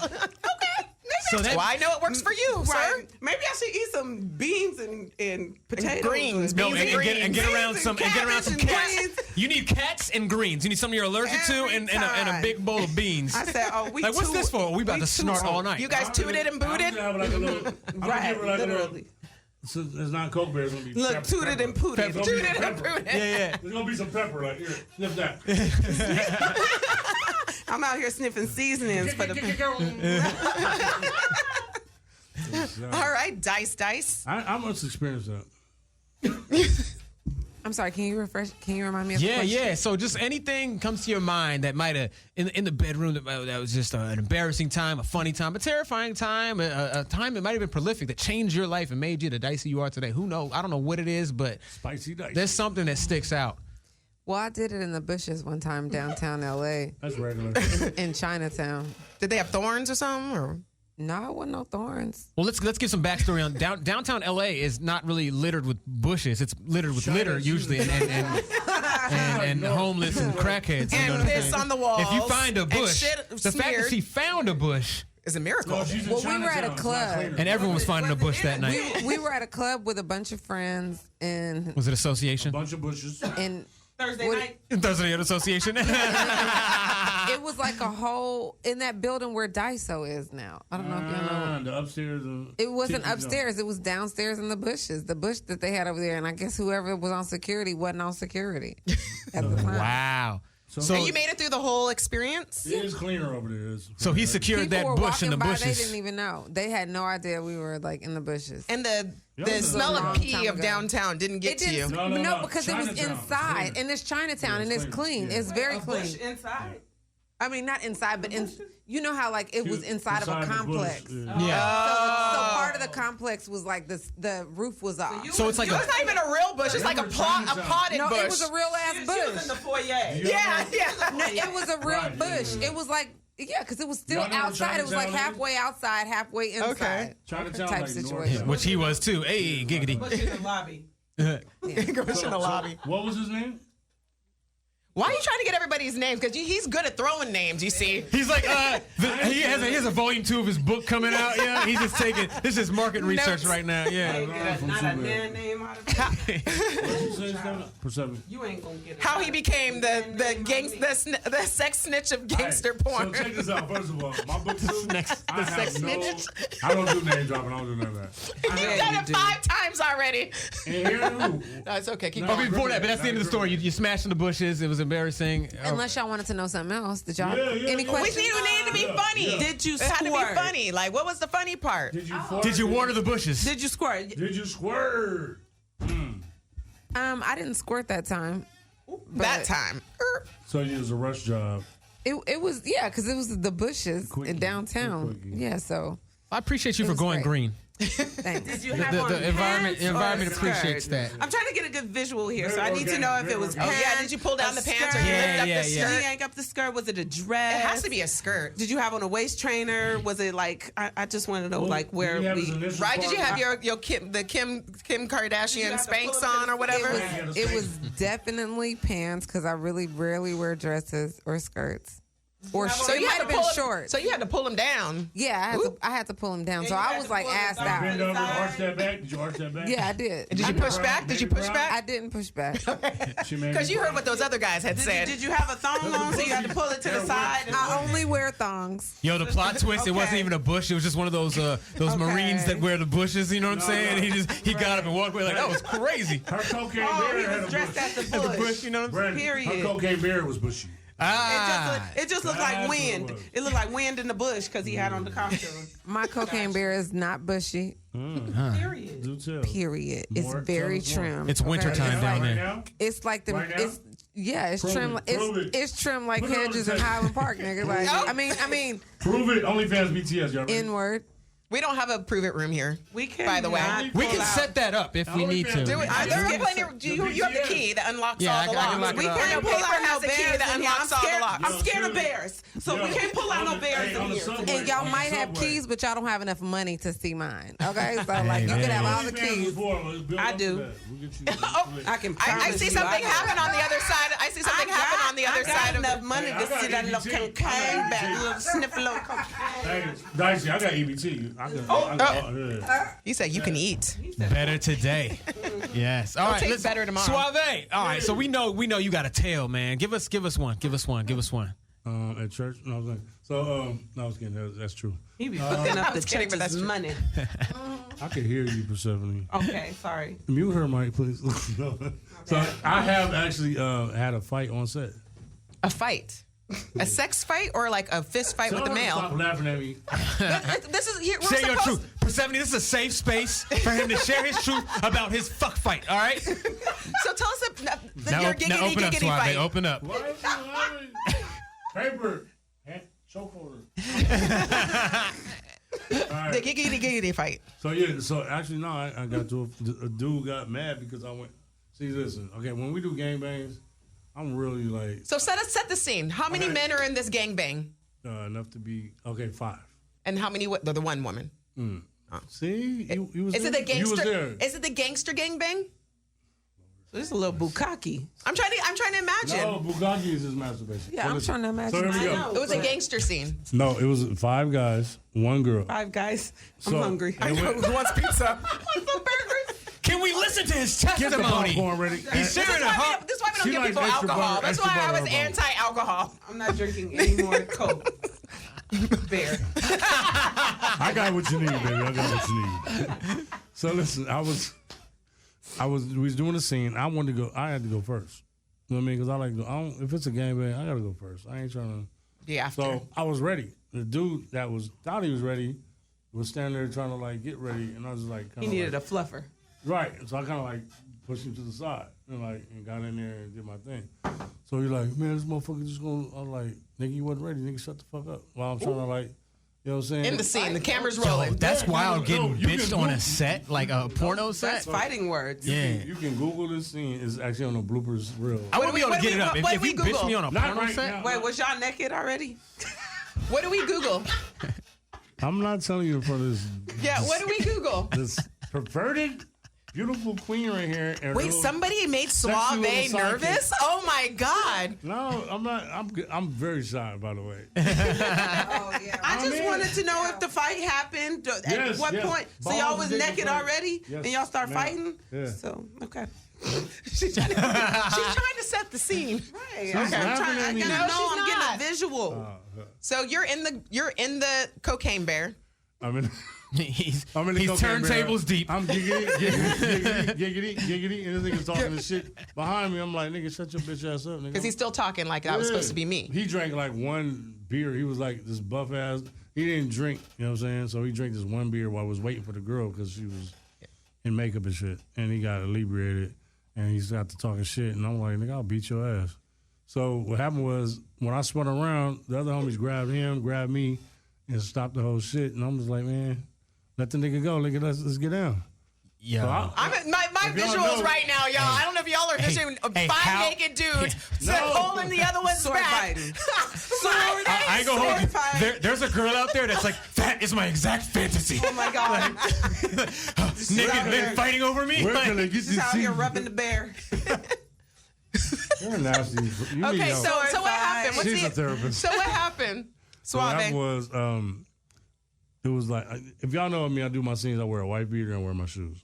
okay. So that, Well, I know it works for you, sir. Right. Maybe I should eat some beans and potatoes. greens. no, Beans and get around Beans some and cabbage and cats. greens. You need cats and greens. You need something you're allergic to Every and a time. big bowl of beans. I said, we Like, what's this for? We about to snort all night. You guys tooted and booted. Right, literally. So it's not Coke Bear. It's gonna be Look, pepper. tooted and pooted. It's gonna be Tooted and pepper. booted. Yeah. There's gonna be some pepper. Like here, sniff that. I'm out here sniffing seasonings for the. All right, dice. I must experience that. I'm sorry. Can you remind me of the question? Yeah. So just anything comes to your mind that might have in the bedroom that was just an embarrassing time, a funny time, a terrifying time, a time that might have been prolific that changed your life and made you the Dicey you are today. Who knows? I don't know what it is, but Spicy Dicey. there's something that sticks out. Well, I did it in the bushes one time downtown L.A. That's regular. in Chinatown. Did they have thorns or something? Or? No, it wasn't no thorns. Well, let's give some backstory on downtown LA is not really littered with bushes. It's littered with litter usually and homeless and crackheads. You know And what I'm piss saying? on the walls. If you find a and bush, shit the fact that smeared she found a bush is a miracle. No, she's in Well, we were at a Chinatown. It's not club. cleaner. and everyone was finding a bush that night. We were at a club with a bunch of friends and Was it association? Bunch of bushes. Thursday What- night. Thursday at association. it was like a whole in that building where Daiso is now. I don't know if y'all know. The upstairs. It wasn't upstairs. It was downstairs in the bushes. The bush that they had over there. And I guess whoever was on security wasn't on security at the time. Wow. So And you made it through the whole experience? It is cleaner over there. so he secured People that were bush in walking the by, bushes. they didn't even know. They had no idea we were like in the bushes. And the Yeah. smell Long of pee time of ago. downtown didn't get It to you. didn't. No, Because it was Chinatown. It's inside, clean. and it's Chinatown, and it's it's clean. clean. Yeah. It's very A clean. bush inside. I mean, not inside, but you know how like it was inside of a the bush, complex. yeah. Yeah. So part of the complex was like this. The roof was off. So it's like It's not even a real bush. It's like a potted No, bush. it was a real ass She was in bush. the foyer. Yeah. No, it was a real Right, bush. yeah. It was like because it was still Y'all know what outside. It was like Chinatown is? halfway outside, halfway inside. Okay. Chinatown, Type like North situation. Side. Which he was too. Hey, giggity. Bush in the lobby. Goes in the lobby. What was his name? Why are you trying to get everybody's names? Because he's good at throwing names, you see. He's like, he has a volume 2 of his book coming out. Yeah, he's just taking this is market research Notes. right now. Yeah. Get from not a Superman. man name out of it. What you say, Stella? Persephone. You ain't gonna get it. How he became the sex snitch of gangster porn. So check this out. First of all, my book too. the sex snitch. I don't do name dropping. I don't do none of that. You've done it 5 times already. And here, who? No, it's okay. Keep No. Oh, going. before that, but that's the end of the story. You smashed in the bushes. It was embarrassing. Unless y'all wanted to know something else, did y'all? Yeah, Any yeah. We questions? need to be funny. Yeah. Did you It had to be squirt? funny. Like, what was the funny part? Did you fart? Did you water the bushes? Did you squirt? Did you squirt? I didn't squirt that time. That time. So it was a rush job. It was because it was the bushes Quickie. in downtown. Quickie. Yeah, so I appreciate you It for was going great. green. thanks. Did you have on The environment pants or a appreciates skirt? that. I'm trying to get a good visual here, so I Very need to organic, know if it very was organic. pants. Yeah, did you pull down a the pants or skirt? you lift up Yeah, the yeah. skirt? Yank up the skirt. Was it a dress? It has to be a skirt. Did you have on a waist trainer? Was it like I just want to know Well, like where did he have we. his initials Right? Did you have part? your Kim Kardashian have to Spanx pull up on or to whatever? It was definitely pants because I really rarely wear dresses or skirts. Or So it you might had have to been pull short. So you had to pull them down. Yeah, I had to pull him down. And So you I had was to like pull him assed down. out. Bend over, arch that back. Did you arch that back? Yeah, I did. Did you push back? Did you push I back? didn't push back. Because you heard what those other guys had said. Did you have a thong on so you had to pull it to the side? I only wear thongs. Yo, the plot twist, it wasn't Okay. even a bush. It was just one of those Marines that wear the bushes. You know what I'm saying? He got up and walked away like, that was crazy. Her cocaine Oh, bear he had was a dressed bush. at the The bush. bush, you know what I'm saying? Brandon, Period. her cocaine bear was bushy. It just looked like That's what it wind. was. It looked like wind in the bush because he had on the costume. My cocaine bear is not bushy. Period. Do tell. Period. It's More, very tell us more. trim. It's wintertime It's down like- there. now? It's like the Right now? it's Prove trim. it, prove it. It's trim like Put it on hedges the in tape. Highland Park, nigga. Like Oh. I mean, Prove it. OnlyFans BTS, y'all ready? inward. We don't have a prove it room here. We can. By the way. We can set that up if we need to. Do it. There are plenty. You have the BTS. key that unlocks Yeah, all the I can locks. lock it up. We can't pull out no has the key bears that in here. unlocks all the locks. I'm scared of bears, so we can't pull out no bears in here. And y'all might have keys, but y'all don't have enough money to see mine. Okay, so like you can have all the keys. I do. I can. I see something happen on the other side. I see something happen on the other side of enough the. money Hey, to I got see that little EBT. cocaine back, little sniff a little cocaine. Hey, Dicey, I got EBT. Yeah. He said you can eat. Better today. Yes. All right. take let's better tomorrow. Suave. All right. So we know you got a tail, man. Give us one. At church? No, I was like, no, I was kidding. That's true. He be fucking up the kidding, but that's church's true. money. I could hear you, Persephone. Okay, sorry. Mute her mic, please. No. So I have actually had a fight on set. A fight. A sex fight or like a fist fight with the male? Stop laughing at me. This is we're Share your supposed- truth. Persephone, this is a safe space for him to share his truth about his fuck fight, all right? So tell us Now, your now open up, giggity Suave. fight. Open up. Why is you laughing? Paper. Choke holder. The giggity fight. So actually, no, I got to a dude got mad because I went. See, listen, okay, when we do gangbangs, I'm really like. So set the scene. How many men are in this gangbang? Enough to be 5. And how many? The one woman. See, you was Is there. it the gangster? You was there. Is it the gangster gangbang? This is a little bukkake. I'm trying to imagine. No, Bugatti is his masturbation. Yeah, I'm trying to imagine. So here we go. know. It was a gangster scene. No, it was 5 guys, 1 girl. 5 guys. I'm So- hungry. and it went- Who wants pizza? Can we listen to his Get the testimony? popcorn ready. He's sharing a hot. This is why we don't She give likes people extra alcohol. butter, That's extra why I butter was on both. anti-alcohol. I'm not drinking any more Coke. Bear. I got what you need, baby. I got what you need. So listen, we was doing a scene. I wanted to go. I had to go first. You know what I mean? Because I like to go. If it's a gangbang, I gotta go first. I ain't trying to. Yeah. So I was ready. The dude that thought he was ready was standing there trying to like get ready, and I was like, He needed a fluffer. right. So I kind of like pushed him to the side and got in there and did my thing. So he's like, man, this motherfucker just gonna. I was like, nigga, you wasn't ready. Nigga, shut the fuck up. While I'm trying to like, you know what I'm saying? In the scene, the camera's Yo, rolling. that's Yeah, wild no, getting you bitched can on go- a set, like a porno set. That's fighting words. Yeah. You can Google this scene. It's actually on the bloopers reel. I wouldn't be able to get it up. what If we you bitch Google? me on a Not porno right set, now. Wait, was y'all naked already? What do we Google? I'm not telling you in front of this. Yeah, what do we Google? This perverted, beautiful queen right here. and Wait, little- somebody made little Suave sidekick. nervous? Oh my God. No, I'm not. I'm very shy, by the way. Oh yeah. I just wanted to know if the fight happened. At Yes, what yes. point? So Balls y'all was and dick naked fight. already? Yes, And y'all start ma'am. fighting? Yeah. So, okay. She's trying to set the scene. Hey, laughing at I me. gotta No, know she's I'm not. getting a visual. So you're in the cocaine bear. I'm in. he's I'm in the cocaine turntables bear. deep. I'm giggity, and this nigga's talking this shit behind me. I'm like, nigga, shut your bitch ass up, nigga. Because he's still talking like that was supposed to be me. He drank like 1 beer. He was like this buff ass. He didn't drink, you know what I'm saying? So he drank this 1 beer while I was waiting for the girl because she was in makeup and shit. And he got inebriated and he's got to talking shit. And I'm like, nigga, I'll beat your ass. So what happened was when I spun around, the other homies grabbed him, grabbed me, and stopped the whole shit. And I'm just like, man, let the nigga go. Nigga, let's get down. Yo. So I- I'm my If y'all visuals know- right now, y'all. I don't know if y'all are visioning hey, 5 how- naked dudes No. holding the other one's Sword back. fighting. I ain't gonna hold you. Sword fight. There's a girl out there that's like, that is my exact fantasy. Oh my God. Naked men fighting over me. Where Like, can I get Just this out here scene? rubbing the bear. You're nasty. You need Okay, help. so what happened? She's a therapist. So what happened? So what Suave. happened was, it was like, if y'all know me, I do my scenes, I wear a white beater and wear my shoes.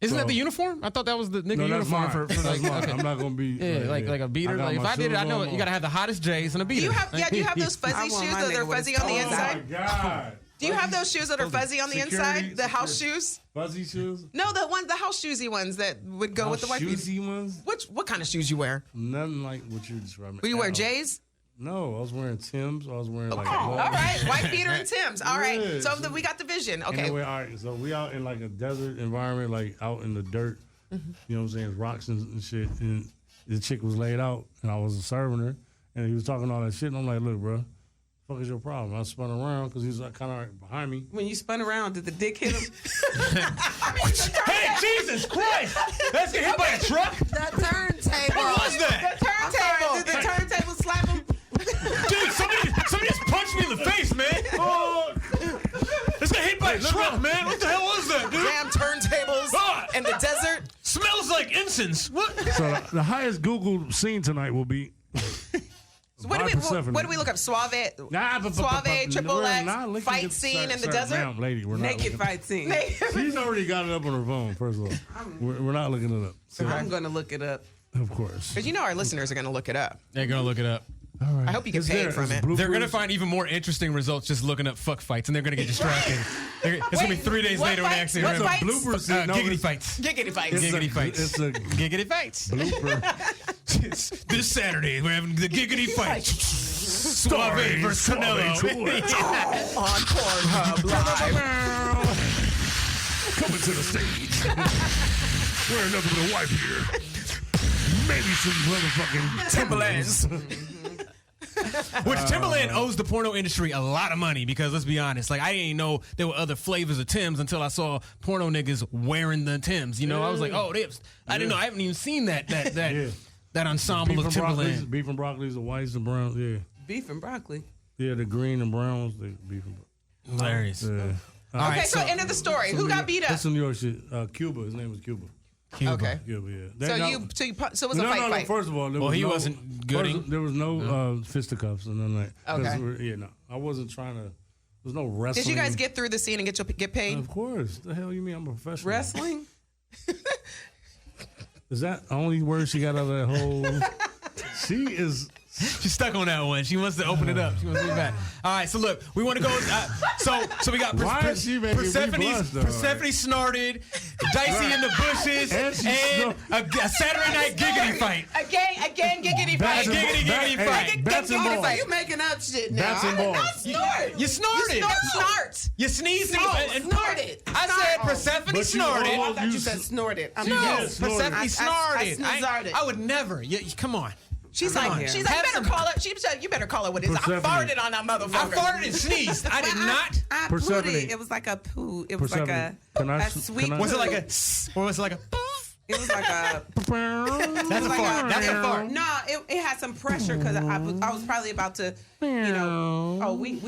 Isn't that So- the uniform? I thought that was the nigga No, that's uniform mine. for That's like. mine. Okay. I'm not gonna be. Yeah, like a beater. got Like if my I did it, I shoes know on. You gotta have the hottest J's and a beater. Do you have those I fuzzy want shoes my that are nigga with fuzzy his on the toes Oh inside? my god! Do you have those shoes that are fuzzy on the Security- inside? The house shoes? Fuzzy shoes? No, the house shoesy ones that would go with the white beater. shoesy ones? What kind of shoes you wear? Nothing like what you're describing. Will you wear at all. J's? No, I was wearing Timbs. I was wearing like. All right, white beater and Timbs. All right, Yeah. so we got the vision. Okay, Anyway, all right. So we out in like a desert environment, like out in the dirt. Mm-hmm. You know what I'm saying? Rocks and shit. And the chick was laid out, and I was serving her, and he was talking all that shit. And I'm like, look, bro, fuck is your problem? I spun around because he was like, kind of right behind me. When you spun around, did the dick hit him? Hey, Jesus Christ! Let's get hit by a truck. The turntable. What was that? I'm sorry, did the turntable slap him? Dude, somebody just punched me in the face, man. Oh, let's get hit by a truck, man. What the hell was that, dude? damn turntables Ah. in the desert. Smells like incense. What? So the highest Google scene tonight will be. So what do we look up? Suave, triple X, fight scene in the desert. Ma'am, lady, we're not Naked looking- fight scene. She's already got it up on her phone. First of all, we're not looking it up. So, I'm going to look it up. of course. Because you know our listeners are going to look it up. They're gonna look it up. All right. I hope you get paid from it. They're gonna find even more interesting results just looking up fuck fights, and they're gonna get distracted. It's gonna be 3 days what later when they fights? actually What remember. fights? Blooper scene. No, Giggity it's- fights. Giggity fights. Giggity fights. It's a Giggity fights. blooper. This Saturday we're having the giggity fight. Suave versus Canelo. On Pornhub Live. Coming to the stage. Wearing nothing but a wipe here. Maybe some motherfucking Timberlands. Which Timberland owes the porno industry a lot of money because let's be honest, like I didn't know there were other flavors of Timbs until I saw porno niggas wearing the Timbs. You know, I was like, oh, I didn't know. I haven't even seen that ensemble of Timberland. Beef and broccoli's the whites and browns. Yeah, Beef and broccoli. yeah, the green and browns. The beef and Hilarious. yeah. All Okay, right, so end of the story. Who got beat up? That's some New York shit. Cuba. His name was Cuba. Cuba. Okay. Cuba. Yeah. So it was a fight. First of all, he wasn't good. There was no fisticuffs and none of that. Okay. Yeah, no, I wasn't trying to. There's no wrestling. Did you guys get through the scene and get paid? Of course. The hell you mean? I'm a professional. Wrestling? Is that the only word she got out of that whole? She is. She's stuck on that one. She wants to open it up. She wants to be back. All right, so look, we want to go. So we got Why is she making me blush, though? Persephone snorted, Dicey in the bushes, and a Saturday night giggity fight. Again, giggity fight. Giggity fight. Bats and balls. You making up shit now. Bats and balls. You snorted. Snort. You sneezed and Snorted. I said Persephone snorted. I thought you said snorted. I'm No, snorted. Persephone snorted. snoozarded. I would never. Come on. She's Come like, on. you better call her. She said, you better call her what it is. I Persephone. farted on that I motherfucker. farted and sneezed. I did not. I Persephone. pooed it. It was like a poo. It was like a sweet. Was it like a, poo. or was it like a? It was like a. That's a fart. That's a fart. No, it had some pressure because I was probably about to, we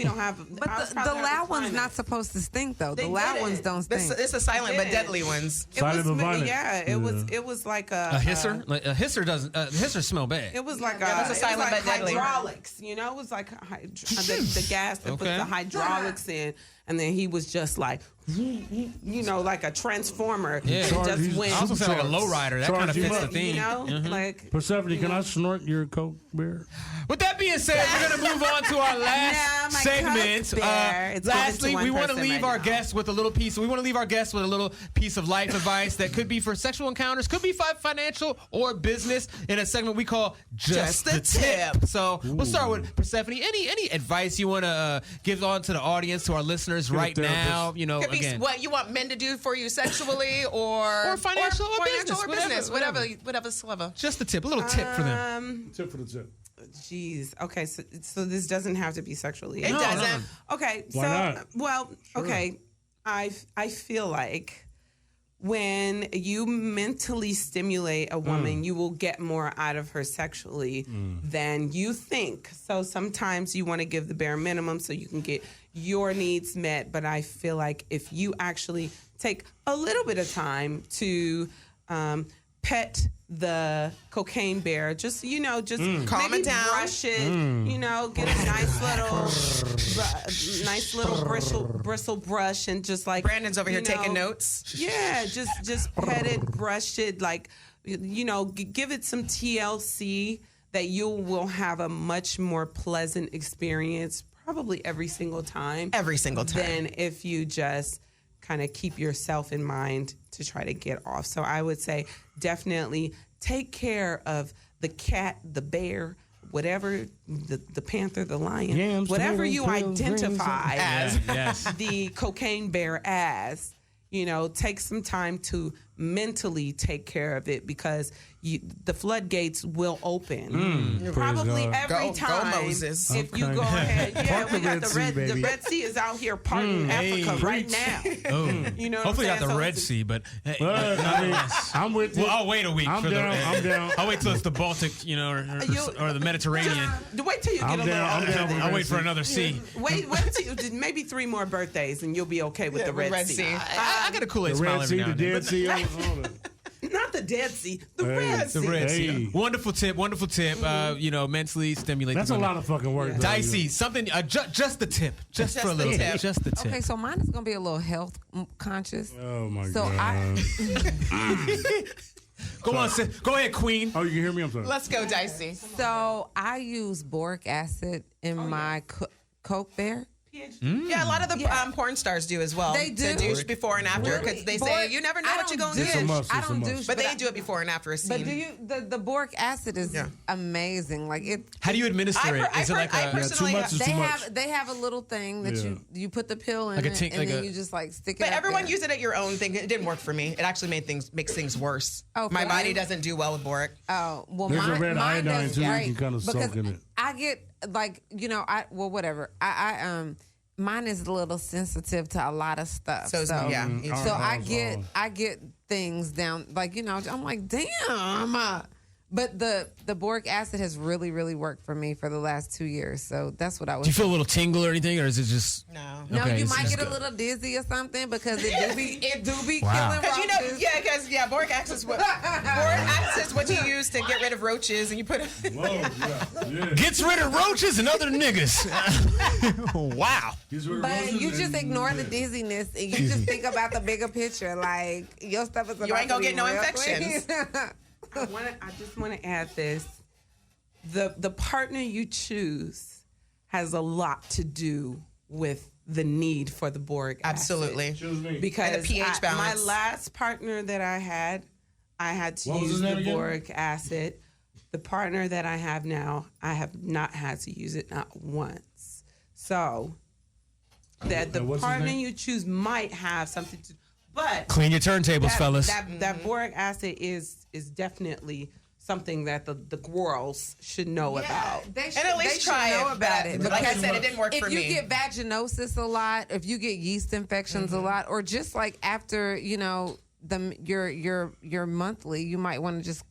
don't have. But the loud one's not supposed to stink though. The loud ones don't stink. It's the silent but did. deadly ones. Silent but violent. Yeah, it was like A hisser? Like a hisser doesn't. Hissers smell bad. It was like that's a silent but deadly. hydraulics. You know, it was like the gas that puts the hydraulics in, and then he was just like, like a transformer. Yeah. Just went. I also say like a lowrider. That kind of fits the theme. You know, like. Persephone, can I snort your Coke beer? With that being said, we're gonna move on to our last my segment. Coke beer. It's given Lastly, to one we want to person leave right our now. guests with a little piece. We want to leave our guests with a little piece of life advice that could be for sexual encounters, could be financial or business. In a segment we call Just the Tip. So we'll start with Persephone. Any advice you want to give on to the audience, to our listeners right now? You know, Could be again, what you want men to do for you sexually or financial or financial business, whatever. whatever sliver. just the tip, a little tip for them. Tip for the tip. Jeez. Okay. So this doesn't have to be sexually. It doesn't. Okay. Why so not? well. Okay. I feel like when you mentally stimulate a woman, you will get more out of her sexually than you think. So sometimes you want to give the bare minimum so you can get your needs met. But I feel like if you actually take a little bit of time to pet the cocaine bear, just Calm maybe it down. brush it, get a nice little bristle brush, and just like Brandon's over here taking notes. Yeah, just pet it, brush it, like give it some TLC that you will have a much more pleasant experience probably every single time. Every single time. Than if you just kind of keep yourself in mind to try to get off. So I would say definitely take care of the cat, the bear, whatever, the panther, the lion, Yams, whatever tomatoes, you pills, identify As the cocaine bear as, take some time to mentally take care of it, because the floodgates will open. Probably God. every Go time. Moses. If you Okay. go ahead. Yeah, Park we the got Red the Sea, Red baby. the Red Sea is out here parting Africa right now. Oh. You know what Hopefully I'm not the saying? Red So Sea, but Well, I mean, I'm with you. well, I'll wait a week. I'm for down. the, I'm down. I'll wait till it's the Baltic, or the Mediterranean. Wait till you get I'm a down. I'm little down. older. I'll wait for another sea. Wait till maybe 3 more birthdays and you'll be okay with the Red Sea. I got a Kool-Aid The smile Red every Sea, now the and then. Dead Sea. all that. Not the Dead Sea, the Hey, Red The Sea. Red Hey. Sea. Wonderful tip. Mentally stimulate. That's the a women. lot of fucking work. though. Dicey. Something. Just the tip. Just for a the little tip. tip. Just the tip. Okay, so mine is gonna be a little health conscious. Oh my So god. Go on, sis. Go ahead, Queen. Oh, you can hear me? I'm sorry. Let's go, Dicey. So I use boric acid in my Coke Bear. Yeah, a lot of the porn stars do as well. They do. To douche before and after because they say you never know what you're going to It's a get. must. I It's a don't must. douche, But they do it before and after a scene. But do you? The boric acid is amazing. Like it. How do you administer it? Is it like I a personally, too much is They too much. have a little thing that you put the pill in Like a it, tink- and like then a- you just like stick it. but up everyone there. use it at your own thing. It didn't work for me. It actually makes things worse. Oh, My for body you? doesn't do well with boric. Oh well, There's a mine, red mine iodine, does too. You great can kinda soak because in it. I get like whatever. Mine is a little sensitive to a lot of stuff. So, yeah. So I get things down like I'm like damn. But the boric acid has really, really worked for me for the last 2 years. So that's what I was. Do you feel a little tingle or anything, or is it just? No. No, Okay, you it's might just get a good. little dizzy or something because it do be Wow. killing roaches. Because boric acid is what you use to get rid of roaches, and you put. Whoa, yeah. Gets rid of roaches and other niggas. Wow. But you just ignore the dizziness and you just think about the bigger picture. Like your stuff is about You ain't gonna to get be no real infections. clean. I just want to add this. The partner you choose has a lot to do with the need for the boric acid. Absolutely. Choose me. Because And the pH balance. my last partner that I had to What was use his name the again? boric acid. The partner that I have now, I have not had to use it not once. So that the what's his partner name? you choose might have something to, but Clean your turntables, fellas. that boric acid is definitely something that the girls should know about. They should, And at least they should try know it. about it. But like I because said, it didn't work if for you me. get vaginosis a lot, if you get yeast infections a lot, or just like after your monthly, you might want to just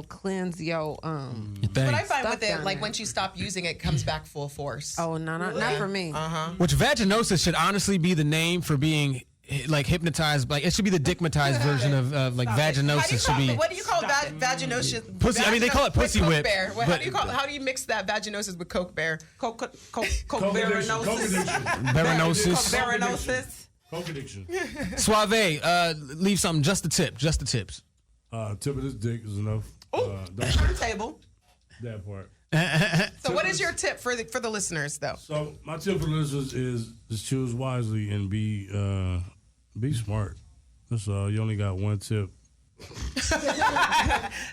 cleanse your But I find Stuff with it, down like there. once you stop using it, it comes back full force. Oh no, not for me. Which vaginosis should honestly be the name for being like hypnotized. Like it should be the dickmatized version of like vaginosis should be. What do you call vaginosis? Pussy- I mean, they call it pussy Coke whip, Bear. How but- do you call? How do you mix that vaginosis with Coke Bear? Coke Coke baranosis. addiction. Coke addiction. Suave, leave something. Just the tip. Just the tips. Tip of this dick is enough. Don't Turntable. that part. So, what is your tip for the listeners, though? So my tip for the listeners is just choose wisely and be smart. That's all. You only got one tip.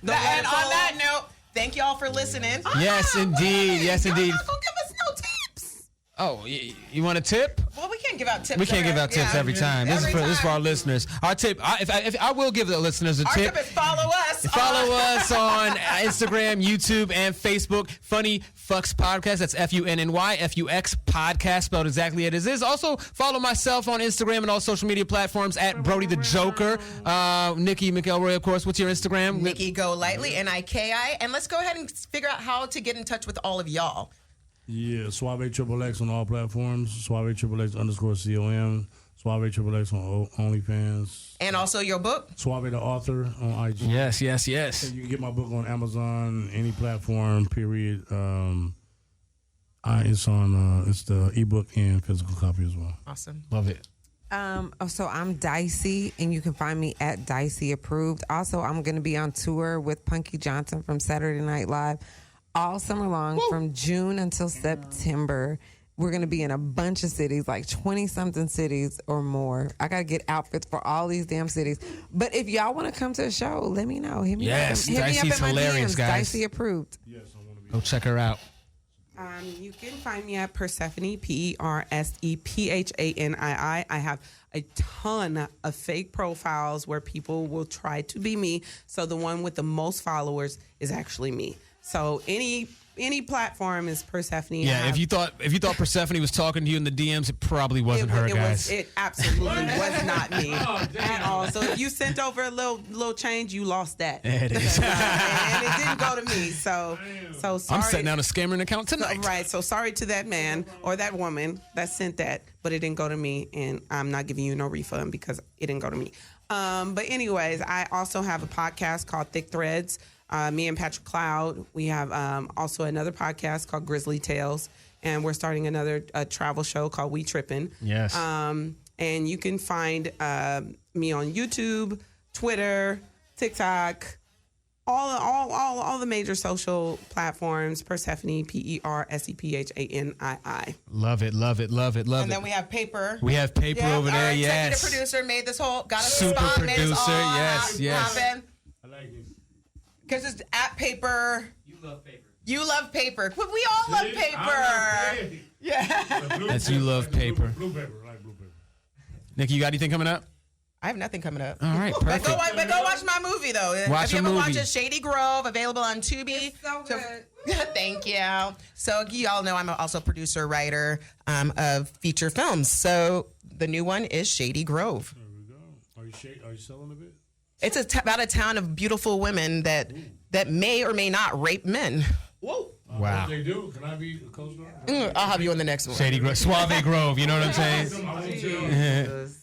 And on that note, thank y'all for listening. Yes, indeed. Yes, Y'all indeed. not gonna give us no tips. Oh, you want a tip? Well, we can't give out tips. We can't give out tips every time. This is for our listeners. Our tip. If I will give the listeners a Our tip. tip is follow us. Follow us on Instagram, YouTube, and Facebook. Funny FUX Podcast. That's FUNNY, FUX Podcast, spelled exactly as it is. Also, follow myself on Instagram and all social media platforms at Brody the Joker. Nikki McElroy, of course. What's your Instagram? Nikki Go Lightly, NIKI. And let's go ahead and figure out how to get in touch with all of y'all. Yeah, Suave XXX on all platforms. Suave XXX _COM. Suave XXX on OnlyFans. And also your book. Suave the author on IG. Yes. You can get my book on Amazon, any platform. Period. It's the ebook and physical copy as well. Awesome. Love it. So I'm Dicey, and you can find me at Dicey Approved. Also, I'm going to be on tour with Punky Johnson from Saturday Night Live all summer long from June until September. We're going to be in a bunch of cities, like 20-something cities or more. I got to get outfits for all these damn cities. But if y'all want to come to a show, let me know. Hit me Yes, up. Hit me up Dicey's in my hilarious, DMs. guys. Dicey Approved. Go check her out. You can find me at Persephani, PERSEPHANII. I have a ton of fake profiles where people will try to be me. So the one with the most followers is actually me. So any platform is Persephani. Yeah, if you thought Persephone was talking to you in the DMs, it probably wasn't her, guys. It absolutely was not me at all. So if you sent over a little change, you lost that. There it is. And it didn't go to me. So sorry. I'm setting down a scammering account tonight. Right. So sorry to that man or that woman that sent that, but it didn't go to me, and I'm not giving you no refund because it didn't go to me. But anyways, I also have a podcast called Thick Threads. Me and Patrick Cloud. We have also another podcast called Grizzly Tales, and we're starting another travel show called We Trippin'. Yes. And you can find me on YouTube, Twitter, TikTok, all the major social platforms. Persephani, PERSEPHANII. Love it. And then we have Paper. We have Paper over there. Our Yes. executive producer made this whole, got us Super a spot, made producer, us all yes. happen. I like it. Because it's at Paper. You love paper. You love paper. We all love paper. Yeah. That's You Love Paper. Blue paper. I like blue paper. Nikki, you got anything coming up? I have nothing coming up. All right, But perfect. go watch my movie though. Watch if you a haven't watched movie. it, Shady Grove, available on Tubi. So good. Thank you. So you all know I'm also a producer, writer of feature films. So the new one is Shady Grove. There we go. Are you selling a bit? It's about a town of beautiful women that may or may not rape men. Whoa. Wow. If they do, can I be a co-star? I'll have you on the next one. Shady Grove, Suave Grove. You know what I'm saying?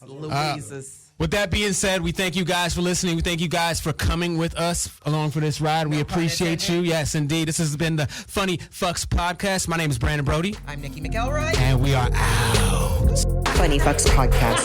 Louisa's. With that being said, we thank you guys for listening. We thank you guys for coming with us along for this ride. We appreciate you. Yes, indeed. This has been the Funny Fucks podcast. My name is Brandon Brody. I'm Nikki McElroy. And we are out. Funny Fucks Podcast.